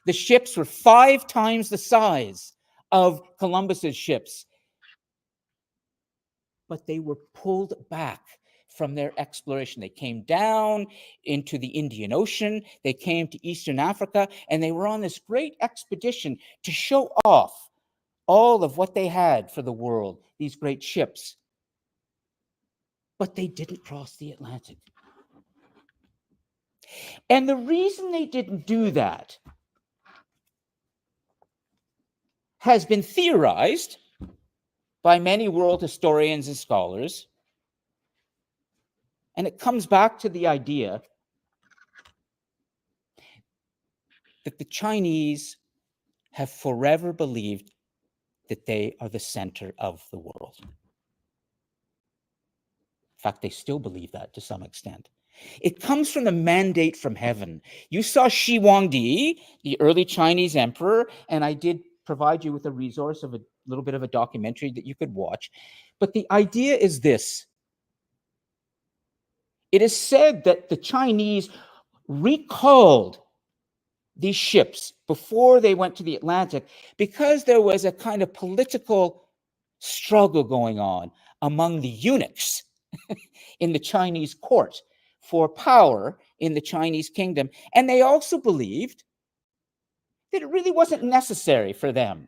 The ships were 5 times the size of Columbus's ships. But they were pulled back from their exploration. They came down into the Indian Ocean, they came to Eastern Africa, and they were on this great expedition to show off all of what they had for the world, these great ships. But they didn't cross the Atlantic. And the reason they didn't do that has been theorized by many world historians and scholars. And it comes back to the idea that the Chinese have forever believed that they are the center of the world. In fact, they still believe that to some extent. It comes from the mandate from heaven. You saw Shi Huangdi, the early Chinese emperor, and I did provide you with a resource of a little bit of a documentary that you could watch. But the idea is this. It is said that the Chinese recalled these ships before they went to the Atlantic because there was a kind of political struggle going on among the eunuchs in the Chinese court for power in the Chinese kingdom. And they also believed that it really wasn't necessary for them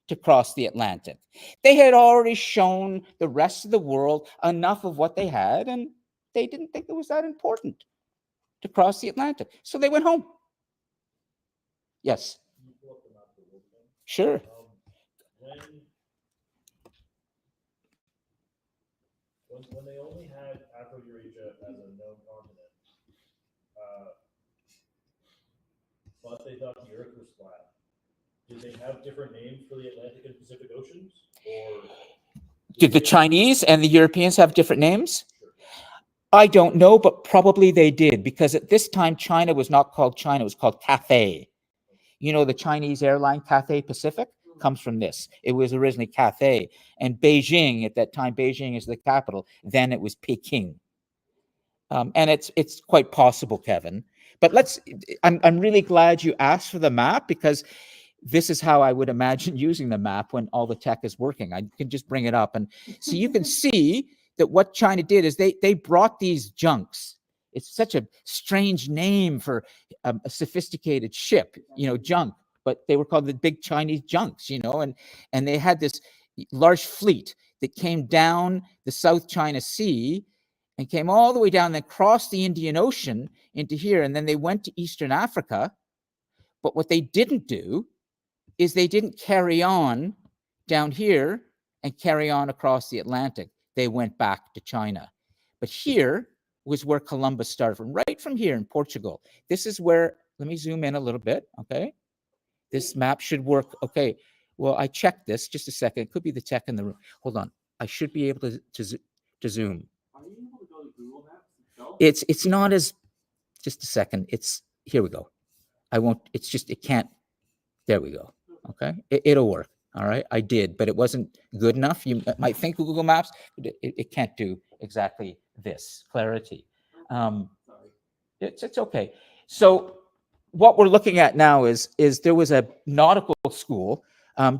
to cross the Atlantic. They had already shown the rest of the world enough of what they had, and they didn't think it was that important to cross the Atlantic. So they went home. Yes. Sure. When they only had Afro-Eurasia as a known continent, but they thought the Earth was flat, did they have different names for the Atlantic and Pacific Oceans? Or did the Chinese and the Europeans have different names? Sure. I don't know, but probably they did, because at this time, China was not called China, it was called Cathay. You know, the Chinese airline Cathay Pacific comes from this. It was originally Cathay. And Beijing, at that time, Beijing is the capital. Then it was Peking. And it's quite possible, Kevin. But I'm really glad you asked for the map, because this is how I would imagine using the map when all the tech is working. I can just bring it up. And so you can see that what China did is they brought these junks. It's such a strange name for a sophisticated ship, you know, junk, but they were called the big Chinese junks, you know, and they had this large fleet that came down the South China Sea and came all the way down, then crossed the Indian Ocean into here, and then they went to Eastern Africa. But what they didn't do is they didn't carry on down here and carry on across the Atlantic. They went back to China. But here was where Columbus started from, right from here in Portugal. This is where, let me zoom in a little bit, okay? This map should work, okay. Well, I checked this, just a second. It could be the tech in the room. Hold on, I should be able to zoom. Are you able to go to Google Maps itself? It's not as, just a second, here we go. I won't, it's just, it can't, there we go, okay? It'll work, all right? I did, but it wasn't good enough. You might think Google Maps, but it can't do exactly this, clarity. It's okay. So what we're looking at now is there was a nautical school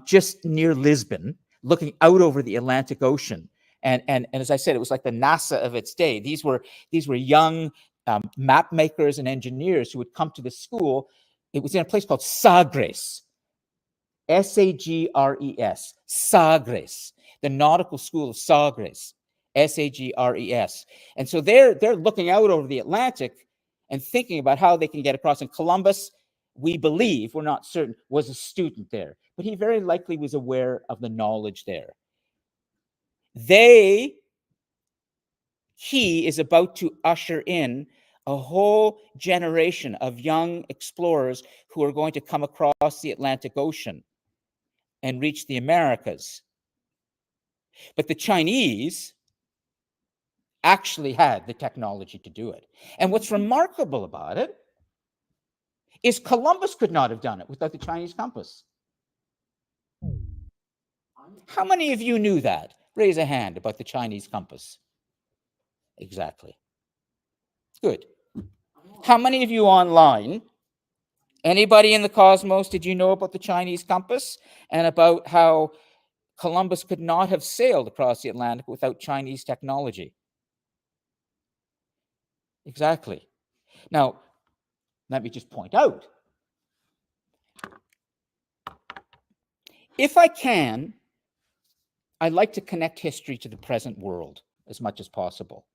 just near Lisbon, looking out over the Atlantic Ocean. And as I said, it was like the NASA of its day. These were young map makers and engineers who would come to the school. It was in a place called Sagres, S-A-G-R-E-S, Sagres, the nautical school of Sagres, S-A-G-R-E-S. And so they're looking out over the Atlantic and thinking about how they can get across. And Columbus, we believe, we're not certain, was a student there, but he very likely was aware of the knowledge there. He is about to usher in a whole generation of young explorers who are going to come across the Atlantic Ocean and reach the Americas. But the Chinese actually had the technology to do it. And what's remarkable about it is Columbus could not have done it without the Chinese compass. How many of you knew that? Raise a hand about the Chinese compass. Exactly. Good. How many of you online, anybody in the cosmos, did you know about the Chinese compass and about how Columbus could not have sailed across the Atlantic without Chinese technology? Exactly. Now, let me just point out, if I can, I like to connect history to the present world as much as possible.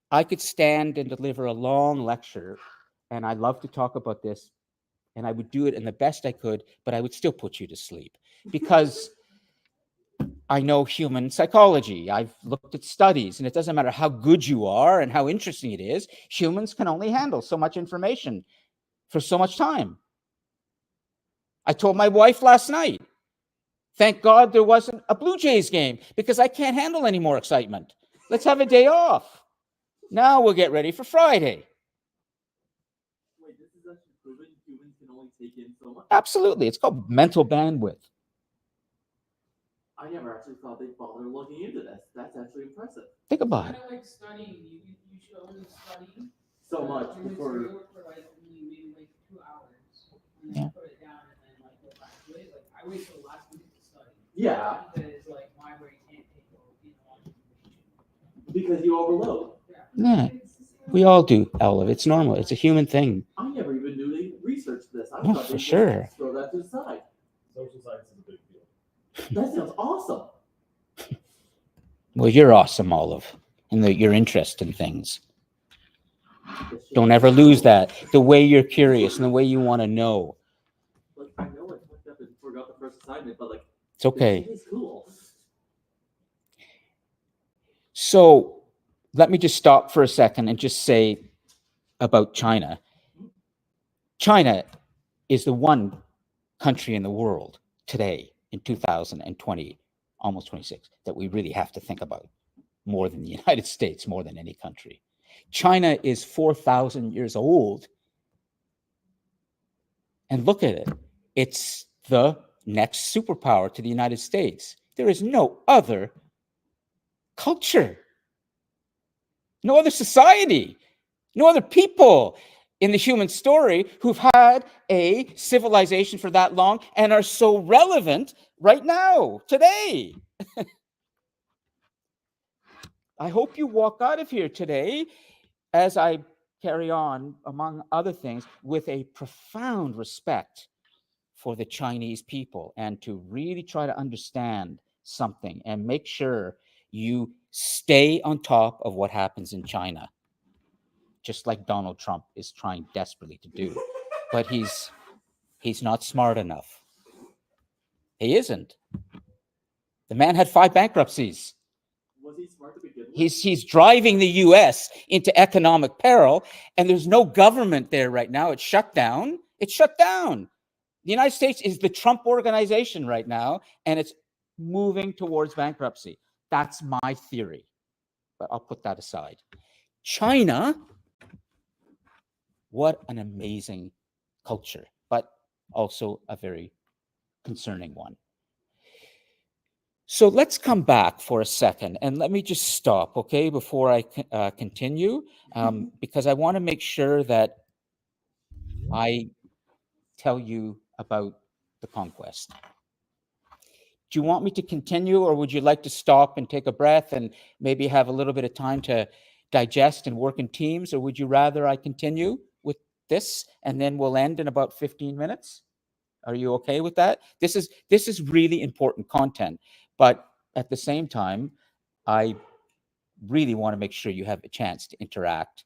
I could stand and deliver a long lecture, and I love to talk about this, and I would do it in the best I could, but I would still put you to sleep because I know human psychology. I've looked at studies, and it doesn't matter how good you are and how interesting it is, humans can only handle so much information for so much time. I told my wife last night, thank God there wasn't a Blue Jays game because I can't handle any more excitement. Let's have a day off. Now we'll get ready for Friday. Wait, this is actually proven humans can only take in so much? Absolutely. It's called mental bandwidth. I never actually thought they'd bother looking into this. That's actually impressive. Think about Kind it. of like studying. You should only study So much your before. material for like only maybe like 2 hours, and then Yeah. put it down and then like go back to it. Like I wait till the last week to study. Yeah, Because like my brain can't take all much information. because you overload. Yeah. We all do, Olive. It's normal. It's a human thing. I never even knew they researched this. I Oh, thought for they just sure. throw that to the side. Social science is a big deal. That sounds awesome. Well, you're awesome, Olive, and your interest in things. This shit Don't is ever lose cool. that. The way you're curious and the way you want to know. Like, I know I fucked up and forgot the first assignment, but like, It's okay. this shit is cool. So let me just stop for a second and just say about China. China is the one country in the world today in 2020, almost 26, that we really have to think about more than the United States, more than any country. China is 4,000 years old. And look at it. It's the next superpower to the United States. There is no other culture, no other society, no other people in the human story who've had a civilization for that long and are so relevant right now, today. I hope you walk out of here today, as I carry on, among other things, with a profound respect for the Chinese people and to really try to understand something and make sure you stay on top of what happens in China, just like Donald Trump is trying desperately to do. But he's not smart enough. He isn't. The man had 5 bankruptcies. Was he smart to begin with? He's driving the US into economic peril, and there's no government there right now. It's shut down. It's shut down. The United States is the Trump organization right now, and it's moving towards bankruptcy. That's my theory, but I'll put that aside. China, what an amazing culture, but also a very concerning one. So let's come back for a second, and let me just stop, okay, before I continue, because I want to make sure that I tell you about the conquest. Do you want me to continue, or would you like to stop and take a breath and maybe have a little bit of time to digest and work in teams, or would you rather I continue with this and then we'll end in about 15 minutes? Are you okay with that? This is really important content, but at the same time, I really want to make sure you have a chance to interact.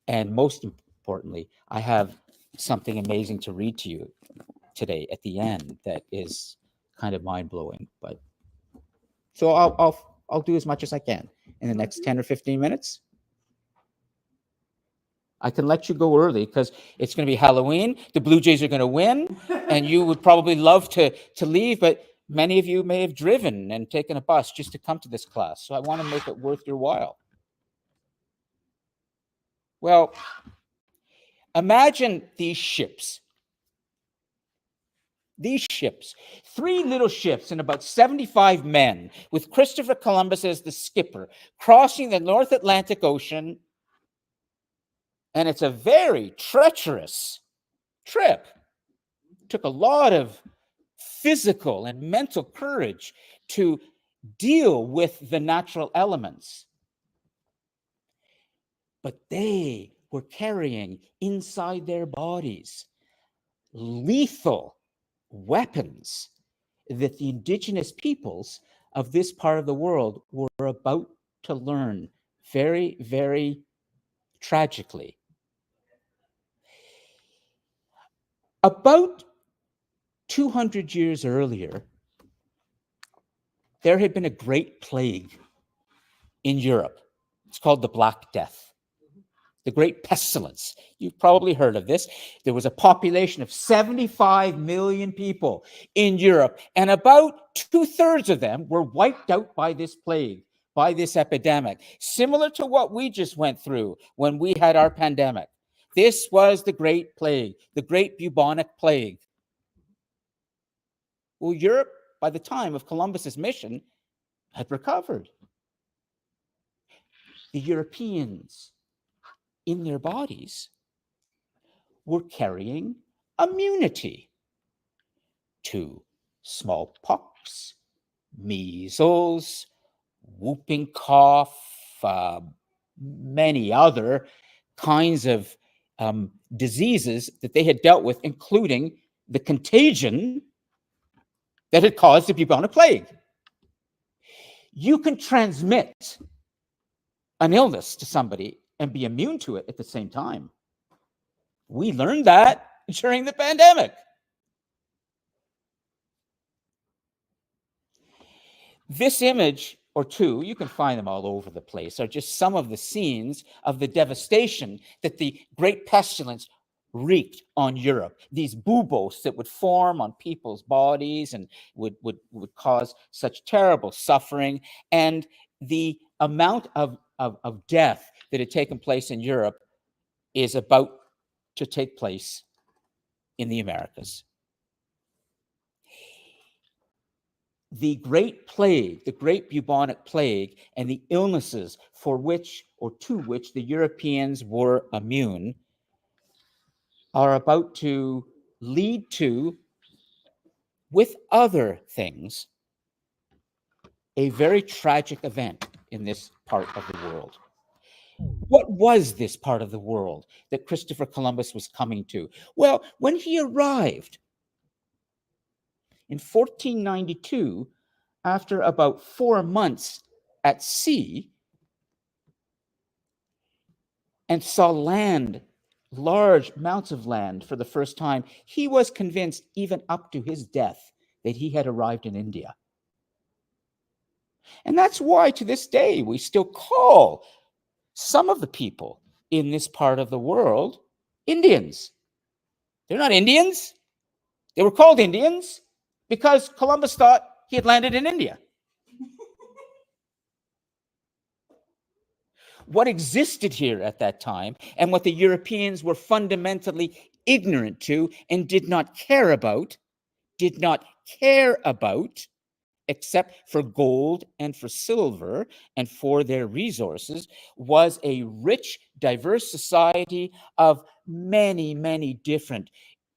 And most importantly, I have something amazing to read to you today at the end that is kind of mind-blowing. But so I'll do as much as I can in the next 10 or 15 minutes. I can let you go early because it's going to be Halloween. The Blue Jays are going to win, and you would probably love to leave, but many of you may have driven and taken a bus just to come to this class. So I want to make it worth your while. Well, imagine these ships. These ships, 3 little ships and about 75 men, with Christopher Columbus as the skipper, crossing the North Atlantic Ocean. And it's a very treacherous trip. It took a lot of physical and mental courage to deal with the natural elements. but they were carrying inside their bodies lethal weapons that the indigenous peoples of this part of the world were about to learn very, very tragically. About 200 years earlier, there had been a great plague in Europe. It's called the Black Death, the Great Pestilence. You've probably heard of this. There was a population of 75 million people in Europe, and about 2/3 of them were wiped out by this plague, by this epidemic, similar to what we just went through when we had our pandemic. This was the Great Plague, the Great Bubonic Plague. Well, Europe, by the time of Columbus's mission, had recovered. The Europeans, in their bodies, were carrying immunity to smallpox, measles, whooping cough, many other kinds of diseases that they had dealt with, including the contagion that had caused the bubonic plague. You can transmit an illness to somebody and be immune to it at the same time. We learned that during the pandemic. This image or two, you can find them all over the place, are just some of the scenes of the devastation that the Great Pestilence wreaked on Europe. These buboes that would form on people's bodies and would cause such terrible suffering, and the amount of death that had taken place in Europe is about to take place in the Americas. The Great Plague, the Great Bubonic Plague, and the illnesses for which or to which the Europeans were immune are about to lead to, with other things, a very tragic event in this part of the world. What was this part of the world that Christopher Columbus was coming to? Well, when he arrived in 1492, after about 4 months at sea, and saw land, large amounts of land for the first time, he was convinced, even up to his death, that he had arrived in India. And that's why to this day we still call some of the people in this part of the world Indians. They're not Indians. They were called Indians because Columbus thought he had landed in India. What existed here at that time, and what the Europeans were fundamentally ignorant to and did not care about, except for gold and for silver and for their resources, was a rich, diverse society of many, many different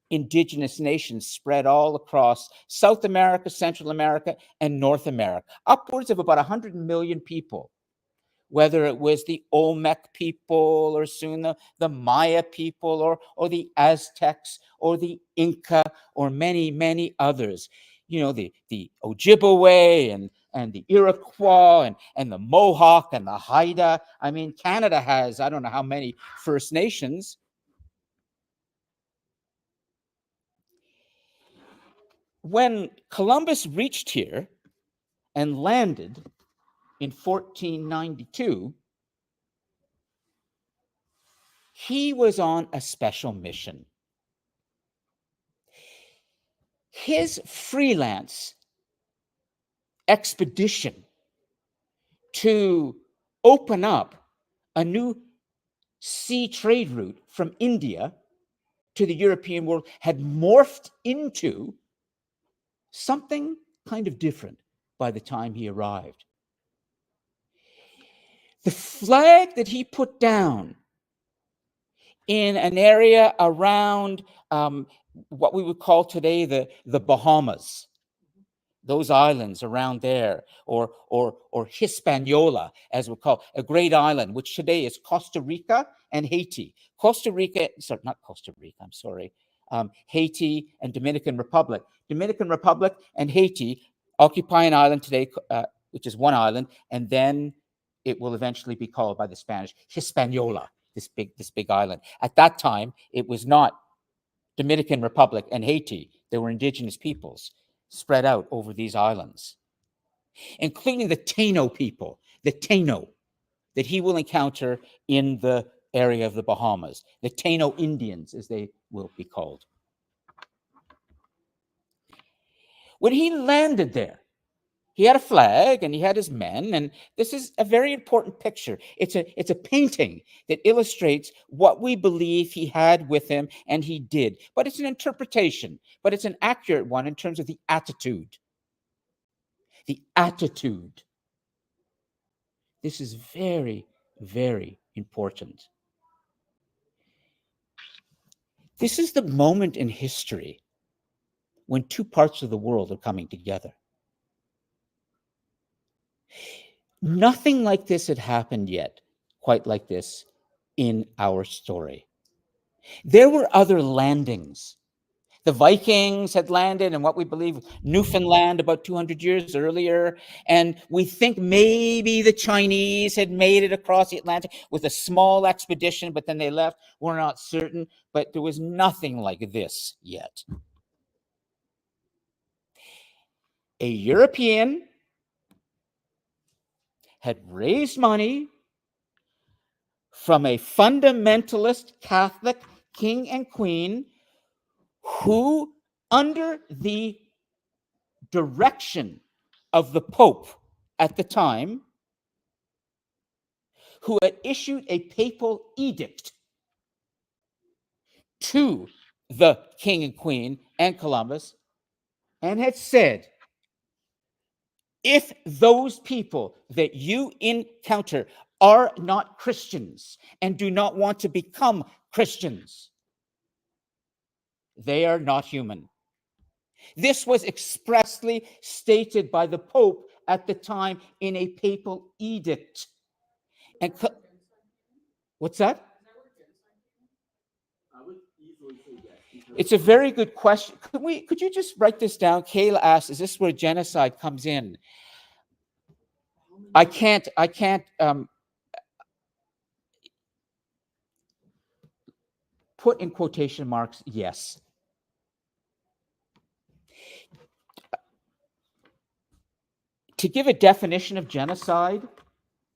indigenous nations spread all across South America, Central America, and North America, upwards of about 100 million people. Whether it was the Olmec people, or soon the Maya people, or the Aztecs, or the Inca, or many, many others. You know, the Ojibwe and the Iroquois and the Mohawk and the Haida. I mean, Canada has, I don't know how many First Nations. When Columbus reached here and landed in 1492, he was on a special mission. His freelance expedition to open up a new sea trade route from India to the European world had morphed into something kind of different by the time he arrived. The flag that he put down in an area around what we would call today the Bahamas, those islands around there, or Hispaniola, as we call a great island, which today is Costa Rica and Haiti. Haiti and Dominican Republic. Dominican Republic and Haiti occupy an island today, which is one island, and then it will eventually be called by the Spanish Hispaniola, this big island. At that time, it was not Dominican Republic and Haiti. There were indigenous peoples spread out over these islands, including the Taino people, the Taino, that he will encounter in the area of the Bahamas, the Taino Indians, as they will be called. When he landed there, he had a flag and he had his men, and this is a very important picture. It's a painting that illustrates what we believe he had with him, and he did. But it's an interpretation, but it's an accurate one in terms of the attitude. The attitude. This is very, very important. This is the moment in history when two parts of the world are coming together. Nothing like this had happened yet, quite like this, in our story. There were other landings. The Vikings had landed in what we believe Newfoundland about 200 years earlier, and we think maybe the Chinese had made it across the Atlantic with a small expedition, but then they left. We're not certain, but there was nothing like this yet. A European had raised money from a fundamentalist Catholic king and queen who, under the direction of the Pope at the time, who had issued a papal edict to the king and queen and Columbus, and had said, if those people that you encounter are not Christians and do not want to become Christians, they are not human. This was expressly stated by the Pope at the time in a papal edict. And what's that? I would easily say yes. because- It's a very good question. Could you just write this down? Kayla asked, is this where genocide comes in? I can't put in quotation marks, yes. To give a definition of genocide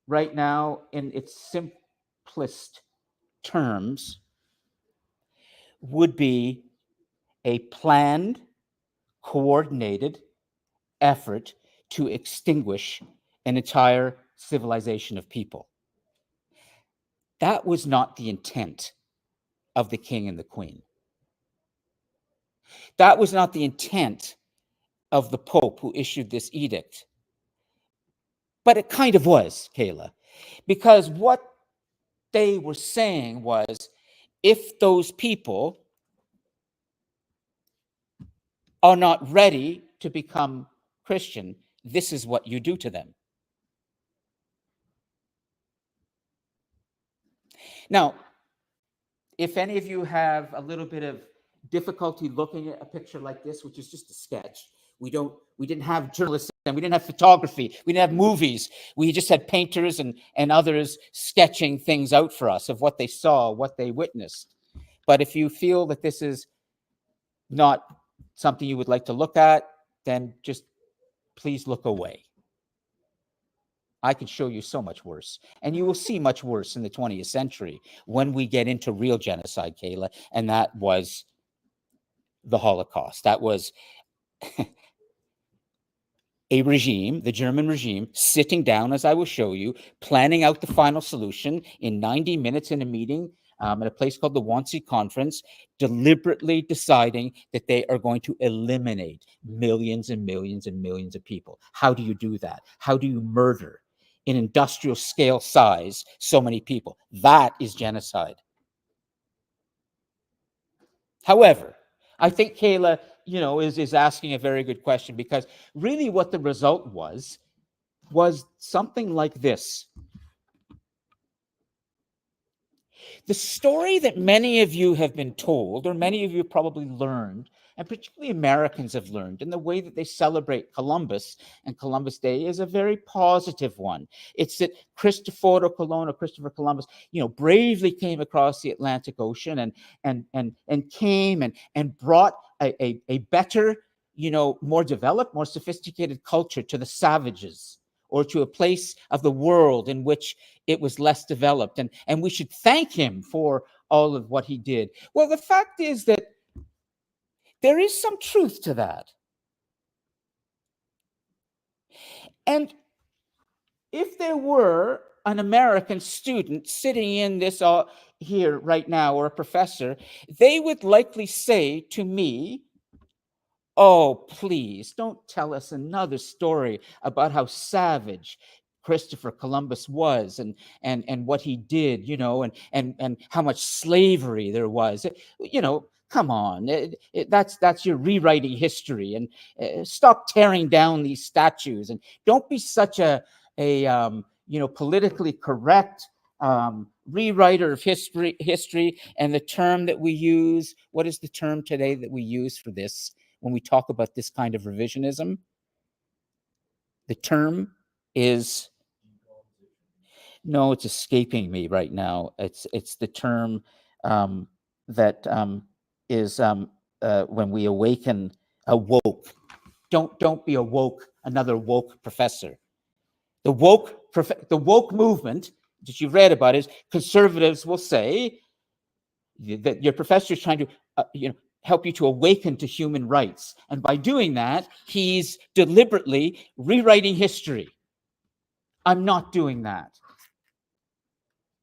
right now in its simplest terms would be a planned, coordinated effort to extinguish an entire civilization of people. That was not the intent of the king and the queen. That was not the intent of the Pope who issued this edict. But it kind of was, Kayla, because what they were saying was, if those people are not ready to become Christian, this is what you do to them. Now, if any of you have a little bit of difficulty looking at a picture like this, which is just a sketch, we didn't have journalists and we didn't have photography, we didn't have movies, we just had painters and others sketching things out for us of what they saw, what they witnessed. But if you feel that this is not something you would like to look at, then just please look away. I can show you so much worse. And you will see much worse in the 20th century when we get into real genocide, Kayla, and that was the Holocaust. That was a regime, the German regime, sitting down, as I will show you, planning out the final solution in 90 minutes in a meeting at a place called the Wannsee Conference, deliberately deciding that they are going to eliminate millions and millions and millions of people. How do you do that? How do you murder in industrial scale size so many people? That is genocide. However, I think Kayla, is asking a very good question, because really what the result was something like this. The story that many of you have been told, or many of you probably learned, and particularly Americans have learned, in the way that they celebrate Columbus and Columbus Day, is a very positive one. It's that Christopher Columbus, bravely came across the Atlantic Ocean and came and brought a better, more developed, more sophisticated culture to the savages, or to a place of the world in which it was less developed. And we should thank him for all of what he did. Well, the fact is that there is some truth to that. And if there were an American student sitting in this here right now, or a professor, they would likely say to me, "Oh, please, don't tell us another story about how savage Christopher Columbus was and what he did, and how much slavery there was. Come on, that's your rewriting history, and stop tearing down these statues, and don't be such a politically correct rewriter of history. And the term that we use, what is the term today that we use for this when we talk about this kind of revisionism? The term is, no, it's escaping me right now. It's the term that is when we awaken, awoke. Don't be awoke, another woke professor. The woke movement that you read about is, conservatives will say that your professor is trying to help you to awaken to human rights. And by doing that, he's deliberately rewriting history. I'm not doing that.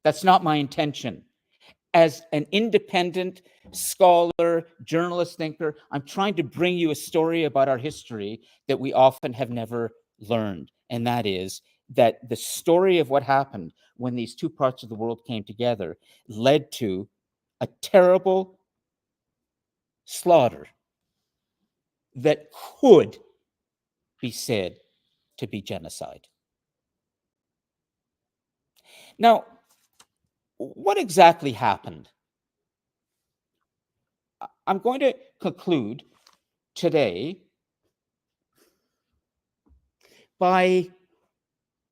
That's not my intention. As an independent scholar, journalist, thinker, I'm trying to bring you a story about our history that we often have never learned. And that is that the story of what happened when these two parts of the world came together led to a terrible slaughter that could be said to be genocide. Now, what exactly happened? I'm going to conclude today by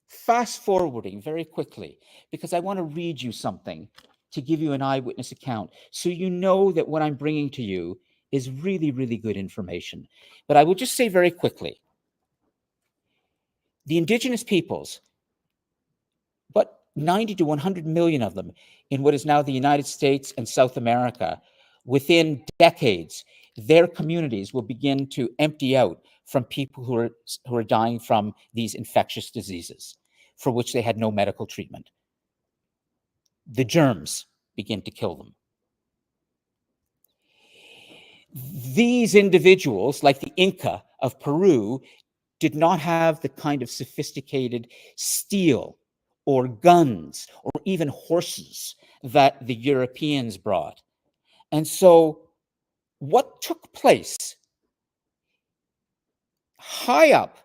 fast forwarding very quickly, because I want to read you something to give you an eyewitness account, so you know that what I'm bringing to you is really, really good information. But I will just say very quickly, the indigenous peoples, but 90 to 100 million of them in what is now the United States and South America, within decades, their communities will begin to empty out from people who are dying from these infectious diseases for which they had no medical treatment. The germs begin to kill them. These individuals, like the Inca of Peru, did not have the kind of sophisticated steel or guns or even horses that the Europeans brought. And so what took place high up,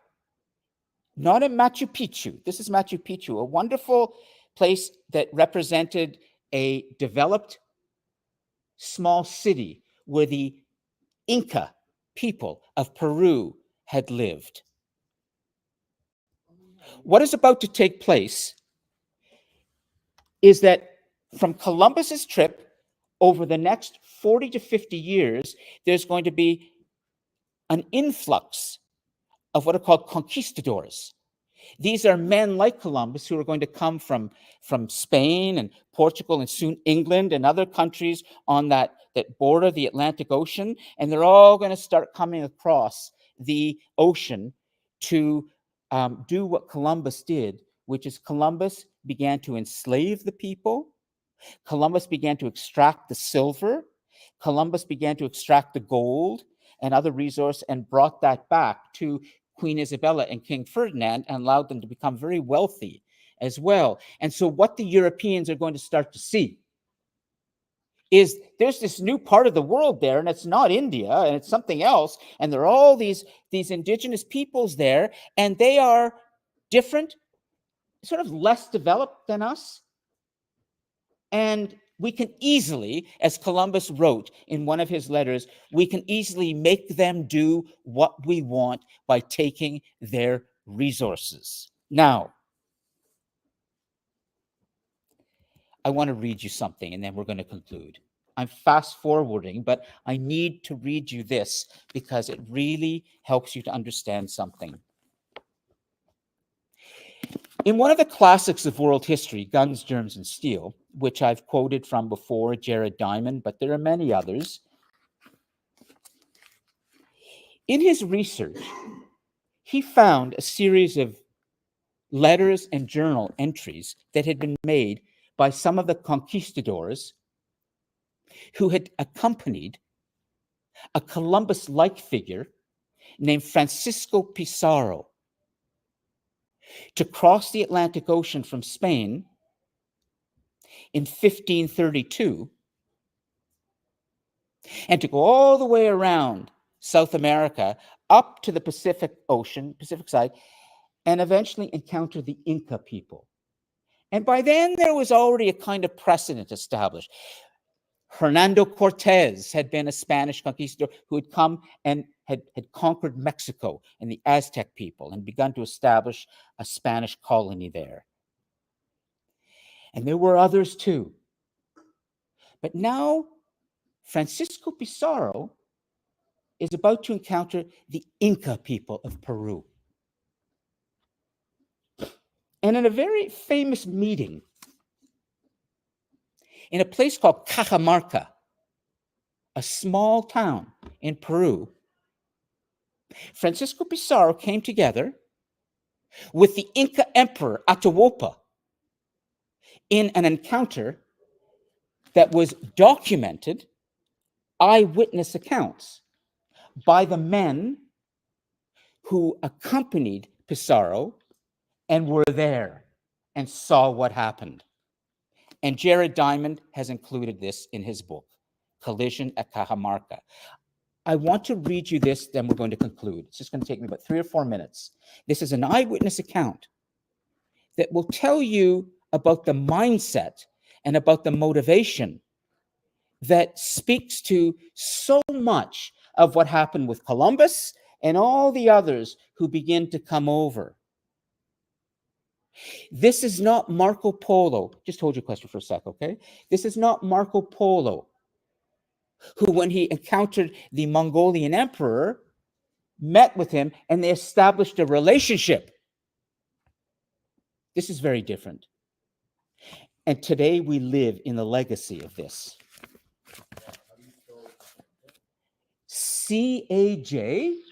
not in Machu Picchu, this is Machu Picchu, a wonderful place that represented a developed small city where the Inca people of Peru had lived. What is about to take place is that from Columbus's trip, over the next 40 to 50 years, there's going to be an influx of what are called conquistadors. These are men like Columbus who are going to come from Spain and Portugal and soon England and other countries on that border the Atlantic Ocean, and they're all going to start coming across the ocean to do what Columbus did, which is Columbus began to enslave the people. Columbus began to extract the silver. Columbus began to extract the gold and other resources and brought that back to Queen Isabella and King Ferdinand and allowed them to become very wealthy as well. And so what the Europeans are going to start to see is there's this new part of the world there, and it's not India, and it's something else, and there are all these indigenous peoples there, and they are different, sort of less developed than us. And we can easily, as Columbus wrote in one of his letters, we can easily make them do what we want by taking their resources. Now, I want to read you something, and then we're going to conclude. I'm fast forwarding, but I need to read you this because it really helps you to understand something. In one of the classics of world history, Guns, Germs, and Steel, which I've quoted from before, Jared Diamond, but there are many others, in his research, he found a series of letters and journal entries that had been made by some of the conquistadors who had accompanied a Columbus-like figure named Francisco Pizarro to cross the Atlantic Ocean from Spain in 1532 and to go all the way around South America up to the Pacific Ocean, Pacific side, and eventually encounter the Inca people. And by then there was already a kind of precedent established. Hernando Cortez had been a Spanish conquistador who had come and had conquered Mexico and the Aztec people and begun to establish a Spanish colony there. And there were others too. But now Francisco Pizarro is about to encounter the Inca people of Peru. And in a very famous meeting in a place called Cajamarca, a small town in Peru, Francisco Pizarro came together with the Inca Emperor Atahualpa in an encounter that was documented, eyewitness accounts by the men who accompanied Pizarro and were there and saw what happened. And Jared Diamond has included this in his book, Collision at Cajamarca. I want to read you this, then we're going to conclude. It's just going to take me about 3 or 4 minutes. This is an eyewitness account that will tell you about the mindset and about the motivation that speaks to so much of what happened with Columbus and all the others who begin to come over. This is not Marco Polo. Just hold your question for a sec, okay? This is not Marco Polo, who, when he encountered the Mongolian emperor, met with him and they established a relationship. This is very different. And today we live in the legacy of this. Cajamarca.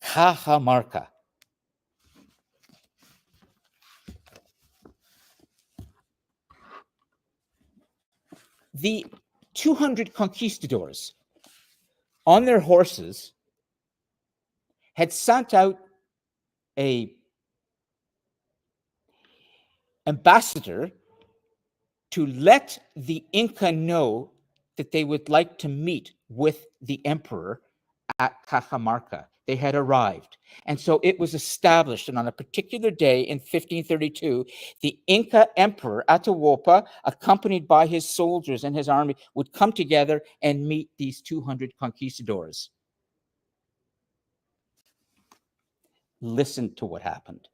Cajamarca. The 200 conquistadors on their horses had sent out an ambassador to let the Inca know that they would like to meet with the emperor at Cajamarca. They had arrived. And so it was established, and on a particular day in 1532, the Inca emperor Atahualpa, accompanied by his soldiers and his army, would come together and meet these 200 conquistadors. Listen to what happened.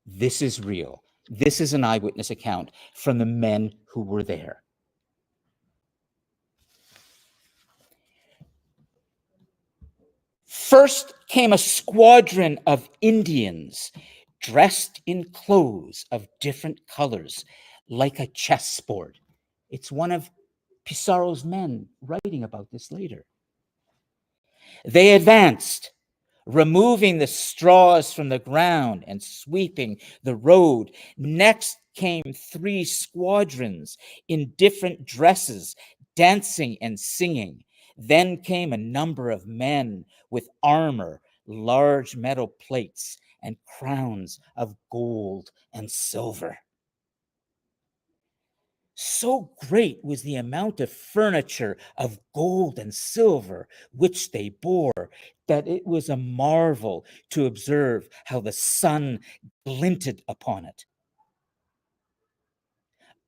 This is real. This is an eyewitness account from the men who were there. First came a squadron of Indians dressed in clothes of different colors, like a chessboard. It's one of Pizarro's men writing about this later. They advanced, removing the straws from the ground and sweeping the road. Next came 3 squadrons in different dresses, dancing and singing. Then came a number of men with armor, large metal plates, and crowns of gold and silver. So great was the amount of furniture of gold and silver which they bore, that it was a marvel to observe how the sun glinted upon it.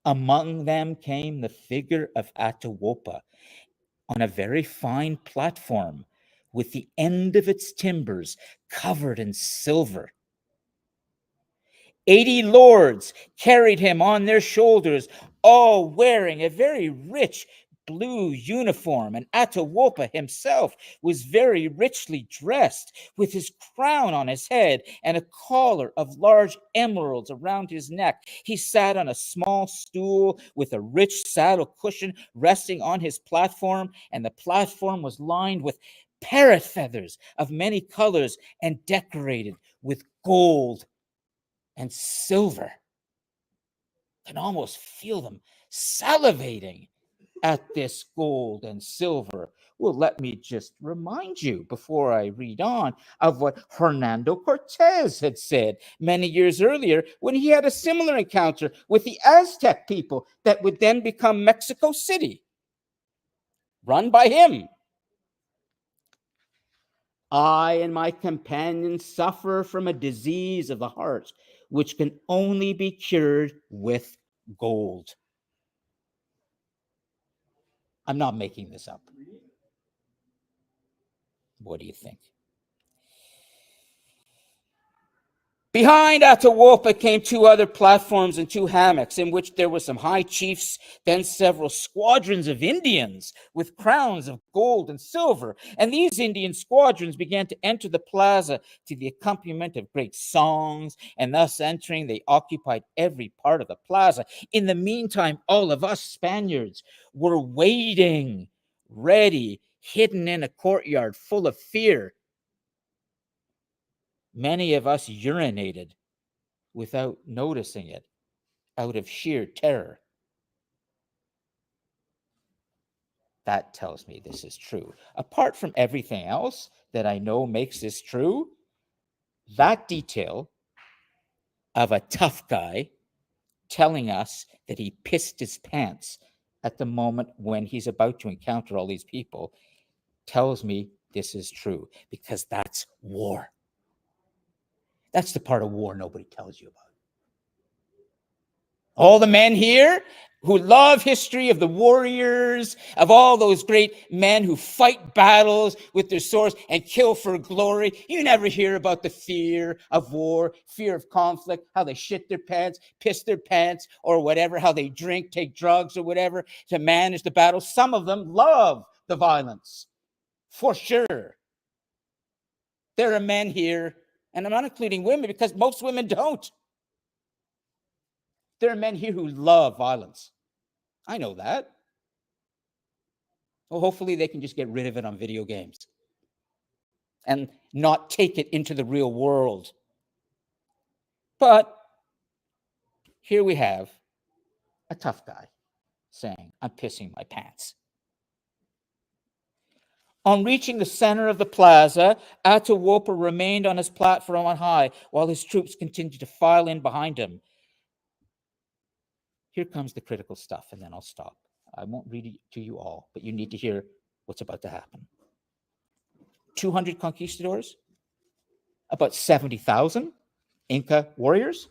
Among them came the figure of Atahualpa on a very fine platform, with the end of its timbers covered in silver. 80 lords carried him on their shoulders, all wearing a very rich blue uniform, and Atahualpa himself was very richly dressed, with his crown on his head and a collar of large emeralds around his neck. He sat on a small stool with a rich saddle cushion resting on his platform, and the platform was lined with parrot feathers of many colors and decorated with gold and silver. Can almost feel them salivating at this gold and silver. Well, let me just remind you, before I read on, of what Hernando Cortez had said many years earlier when he had a similar encounter with the Aztec people that would then become Mexico City, run by him. I and my companions suffer from a disease of the heart, which can only be cured with gold. I'm not making this up. What do you think? Behind Atahualpa came 2 other platforms and 2 hammocks, in which there were some high chiefs, then several squadrons of Indians with crowns of gold and silver. And these Indian squadrons began to enter the plaza to the accompaniment of great songs, and thus entering, they occupied every part of the plaza. In the meantime, all of us Spaniards were waiting, ready, hidden in a courtyard full of fear. Many of us urinated without noticing it, out of sheer terror. That tells me this is true. Apart from everything else that I know makes this true, that detail of a tough guy telling us that he pissed his pants at the moment when he's about to encounter all these people tells me this is true, because that's war. That's the part of war nobody tells you about. All the men here who love history of the warriors, of all those great men who fight battles with their swords and kill for glory, you never hear about the fear of war, fear of conflict, how they shit their pants, piss their pants, or whatever, how they drink, take drugs, or whatever to manage the battle. Some of them love the violence, for sure. There are men here, and I'm not including women because most women don't. There are men here who love violence. I know that. Well, hopefully they can just get rid of it on video games and not take it into the real world. But here we have a tough guy saying, I'm pissing my pants. On reaching the center of the plaza, Atahualpa remained on his platform on high while his troops continued to file in behind him. Here comes the critical stuff, and then I'll stop. I won't read it to you all, but you need to hear what's about to happen. 200 conquistadors, about 70,000 Inca warriors.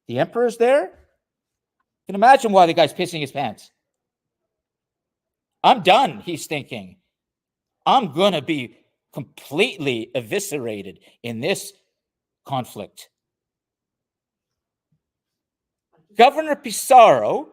The emperor's there. You can imagine why the guy's pissing his pants. I'm done, he's thinking. I'm going to be completely eviscerated in this conflict. Governor Pizarro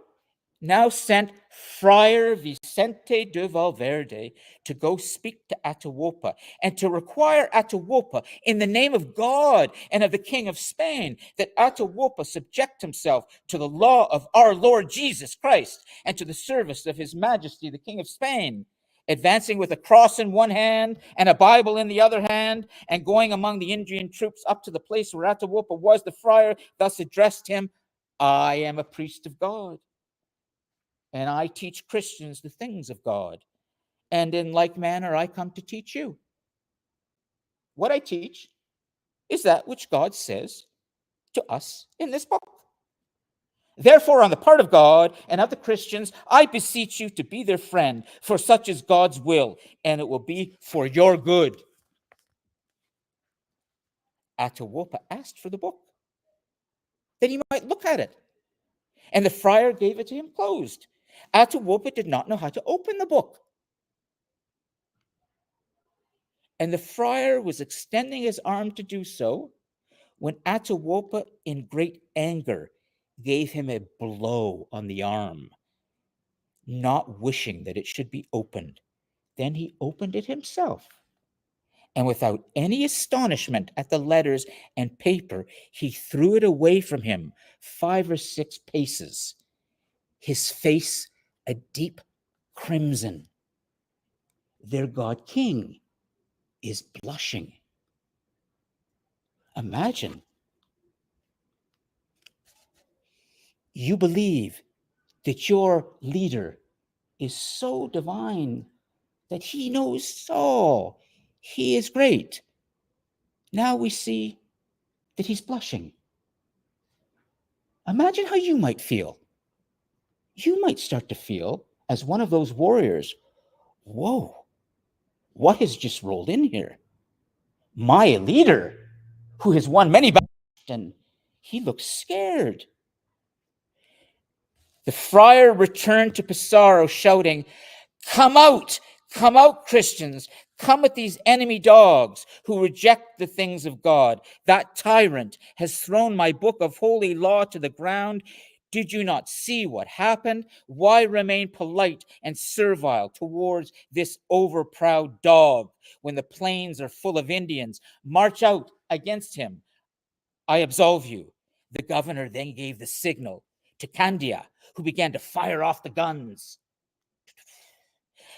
now sent Friar Vicente de Valverde to go speak to Atahualpa and to require Atahualpa, in the name of God and of the King of Spain, that Atahualpa subject himself to the law of our Lord Jesus Christ and to the service of His Majesty, the King of Spain. Advancing with a cross in one hand and a Bible in the other hand, and going among the Indian troops up to the place where Atahualpa was, the friar thus addressed him, I am a priest of God, and I teach Christians the things of God. And in like manner, I come to teach you. What I teach is that which God says to us in this book. Therefore, on the part of God and of the Christians, I beseech you to be their friend, for such is God's will, and it will be for your good. Atahualpa asked for the book, that he might look at it, and the friar gave it to him closed. Atahualpa did not know how to open the book. And the friar was extending his arm to do so, when Atahualpa, in great anger, gave him a blow on the arm, not wishing that it should be opened. Then he opened it himself. And without any astonishment at the letters and paper, he threw it away from him 5 or 6 paces, his face a deep crimson. Their God King is blushing. Imagine. You believe that your leader is so divine, that he knows all. He is great. Now we see that he's blushing. Imagine how you might feel. You might start to feel, as one of those warriors, whoa, what has just rolled in here? My leader, who has won many battles, and he looks scared. The friar returned to Pizarro shouting, come out, Christians, come with these enemy dogs who reject the things of God. That tyrant has thrown my book of holy law to the ground. Did you not see what happened? Why remain polite and servile towards this overproud dog when the plains are full of Indians? March out against him. I absolve you. The governor then gave the signal to Candia, who began to fire off the guns.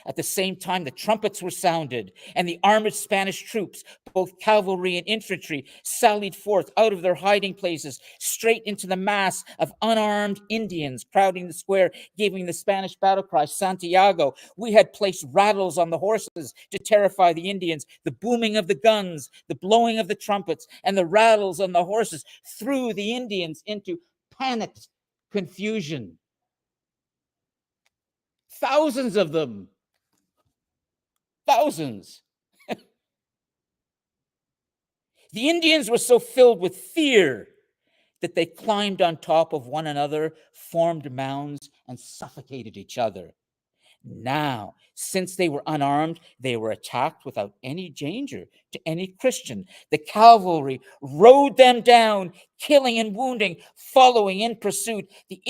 At the same time, the trumpets were sounded, and the armored Spanish troops, both cavalry and infantry, sallied forth out of their hiding places, straight into the mass of unarmed Indians crowding the square, giving the Spanish battle cry, Santiago. We had placed rattles on the horses to terrify the Indians. The booming of the guns, the blowing of the trumpets, and the rattles on the horses threw the Indians into panicked confusion. Thousands of them. Thousands. The Indians were so filled with fear that they climbed on top of one another, formed mounds, and suffocated each other. Now, since they were unarmed, they were attacked without any danger to any Christian. The cavalry rode them down, killing and wounding, following in pursuit. The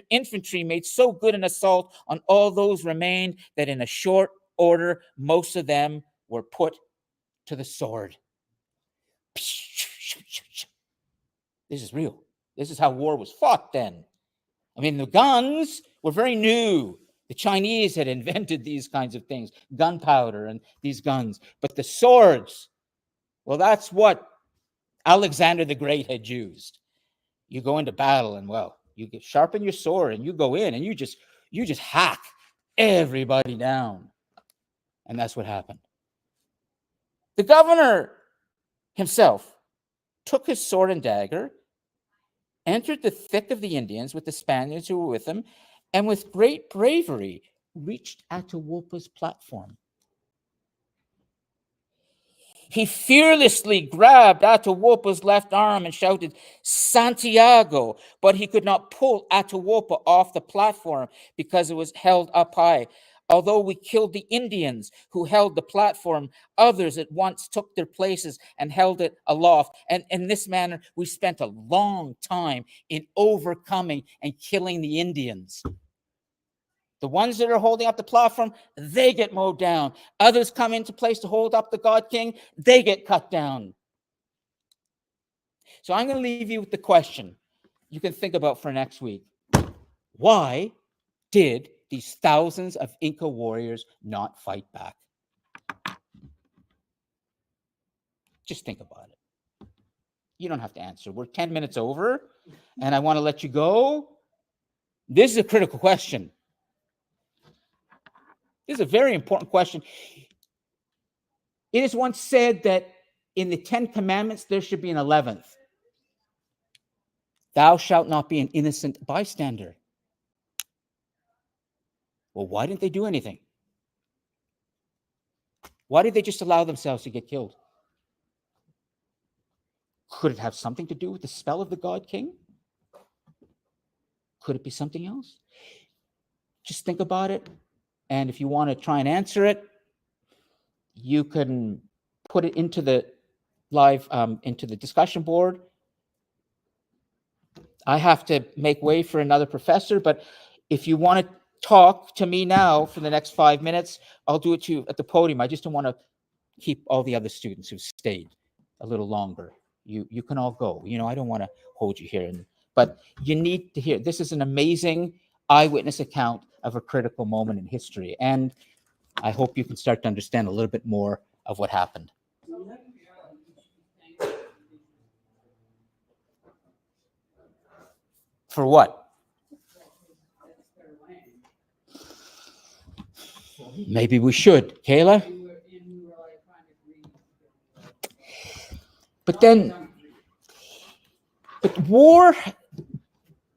infantry made so good an assault on all those remained that in a short order, most of them were put to the sword. This is real. This is how war was fought then. I mean, the guns were very new. The Chinese had invented these kinds of things, gunpowder and these guns. But the swords, well, that's what Alexander the Great had used. You go into battle and, well, you sharpen your sword and you go in and you just hack everybody down. And that's what happened. The governor himself took his sword and dagger, entered the thick of the Indians with the Spaniards who were with him, and with great bravery reached Atahualpa's platform. He fearlessly grabbed Atahualpa's left arm and shouted, Santiago, but he could not pull Atahualpa off the platform because it was held up high. Although we killed the Indians who held the platform, others at once took their places and held it aloft. And in this manner, we spent a long time in overcoming and killing the Indians. The ones that are holding up the platform, they get mowed down. Others come into place to hold up the God King, they get cut down. So I'm going to leave you with the question you can think about for next week. Why did these thousands of Inca warriors not fight back? Just think about it. You don't have to answer. We're 10 minutes over, and I want to let you go. This is a critical question. This is a very important question. It is once said that in the 10 Commandments, there should be an 11th. Thou shalt not be an innocent bystander. Well, why didn't they do anything? Why did they just allow themselves to get killed? Could it have something to do with the spell of the God King? Could it be something else? Just think about it. And if you want to try and answer it, you can put it into the live, into the discussion board. I have to make way for another professor, but if you want to talk to me now for the next 5 minutes, I'll do it to you at the podium. I just don't want to keep all the other students who've stayed a little longer. You can all go. You know, I don't want to hold you here. But you need to hear. This is an amazing eyewitness account of a critical moment in history. And I hope you can start to understand a little bit more of what happened. For what? Maybe we should, Kayla. But war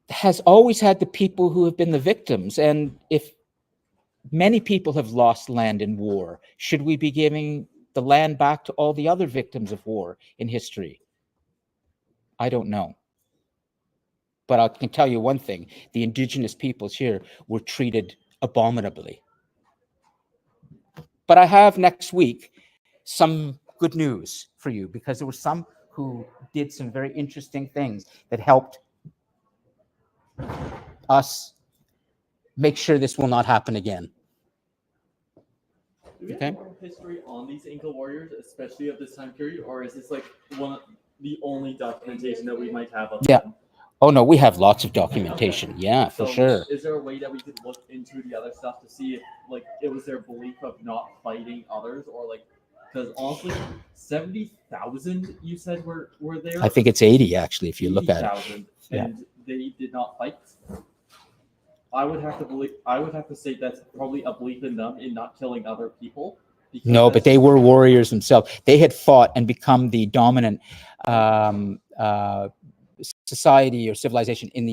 has always had the people who have been the victims. And if many people have lost land in war, should we be giving the land back to all the other victims of war in history? I don't know. But I can tell you one thing, the indigenous peoples here were treated abominably. But I have next week some good news for you, because there were some who did some very interesting things that helped us make sure this will not happen again. Do we Okay. have more history on these Inca warriors, especially of this time period, or is this like the only documentation that we might have of Yeah. them? Oh, no, we have lots of documentation. Okay. Yeah, for So sure. Is there a way that we could look into the other stuff to see if like it was their belief of not fighting others, or like, because honestly, 70,000 you said were there. I think it's 80, actually, if you look at it. 80,000, Yeah. and they did not fight. I would have to say that's probably a belief in them in not killing other people. because No, but that's- they were warriors themselves. They had fought and become the dominant society or civilization in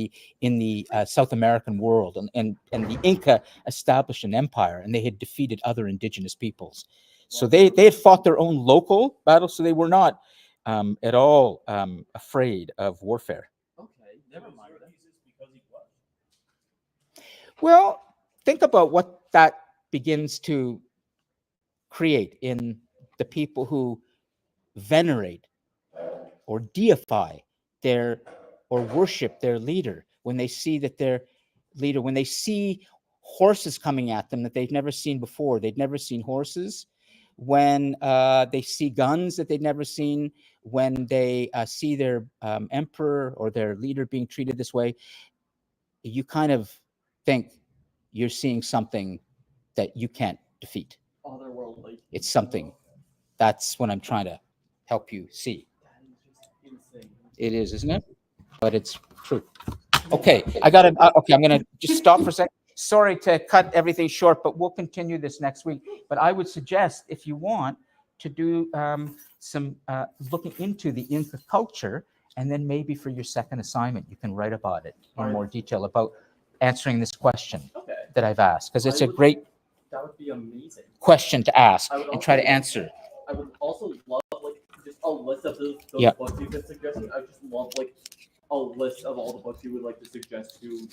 the South American world, and the Inca established an empire, and they had defeated other indigenous peoples. So they had fought their own local battles, so they were not at all afraid of warfare. Okay, never mind. then. Because he was. Well, think about what that begins to create in the people who venerate or deify their or worship their leader, when they see that their leader, when they see horses coming at them that they've never seen before, they'd never seen horses, when they see guns that they'd never seen, when they see their emperor or their leader being treated this way, you kind of think you're seeing something that you can't defeat. Otherworldly. It's something. That's what I'm trying to help you see. That is just insane. It is, isn't it? But it's true. Okay, I got to. Okay, I'm going to just stop for a second. Sorry to cut everything short, but we'll continue this next week. But I would suggest, if you want, to do some looking into the Inca culture, and then maybe for your second assignment, you can write about it in more detail about answering this question Okay, that I've asked, because it's a great that would be amazing. question to ask I would and try to also- answer. I would also love like just a list of those Yeah. books you've been suggesting. I would just love like a list of all the books you would like to suggest to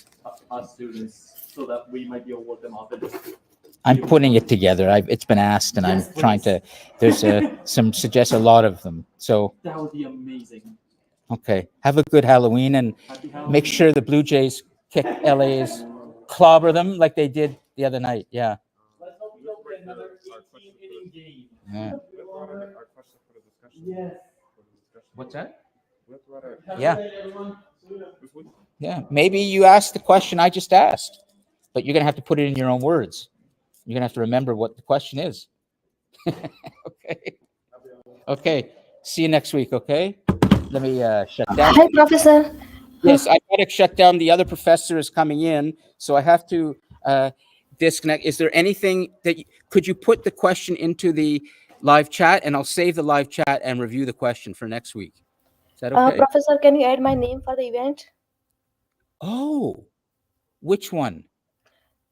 us students, so that we might be able to look them up and just. I'm putting it together. It's been asked, and Yes, I'm trying please. to. There's some suggest a lot of them. So That would be amazing. okay, have a good Halloween, and Happy Halloween. make sure the Blue Jays kick LA's, clobber them like they did the other night. Yeah. Let's hope we don't get another 18-inning game. Yeah. Our question for the discussion. Yes. For the discussion. What's that? We have to write Have a Yeah. good night, everyone. See ya. this week. Yeah. Maybe you asked the question I just asked, but you're gonna have to put it in your own words. You're gonna have to remember what the question is. Okay. Okay. See you next week. Okay. Let me shut down. Hi, Professor. Yes, I gotta shut down. The other professor is coming in, so I have to disconnect. Is there anything that could you put the question into the live chat, and I'll save the live chat and review the question for next week. Is that okay? Professor, can you add my name for the event? Oh, which one?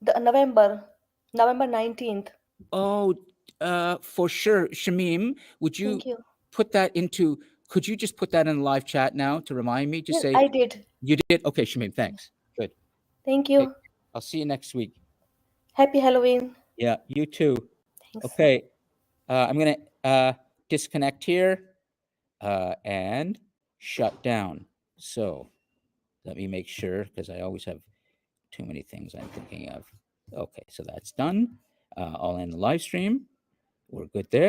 The November 19th. Oh, for sure. Shamim, would you Thank you. put that into, could you just put that in the live chat now to remind me? Just Yes, say I did. you did. Okay, Shamim, thanks. Good. Thank you. Okay. I'll see you next week. Happy Halloween. Yeah, you too. Thanks. Okay. I'm going to disconnect here and shut down. So let me make sure, because I always have too many things I'm thinking of. Okay, so that's done. I'll end the live stream. We're good there.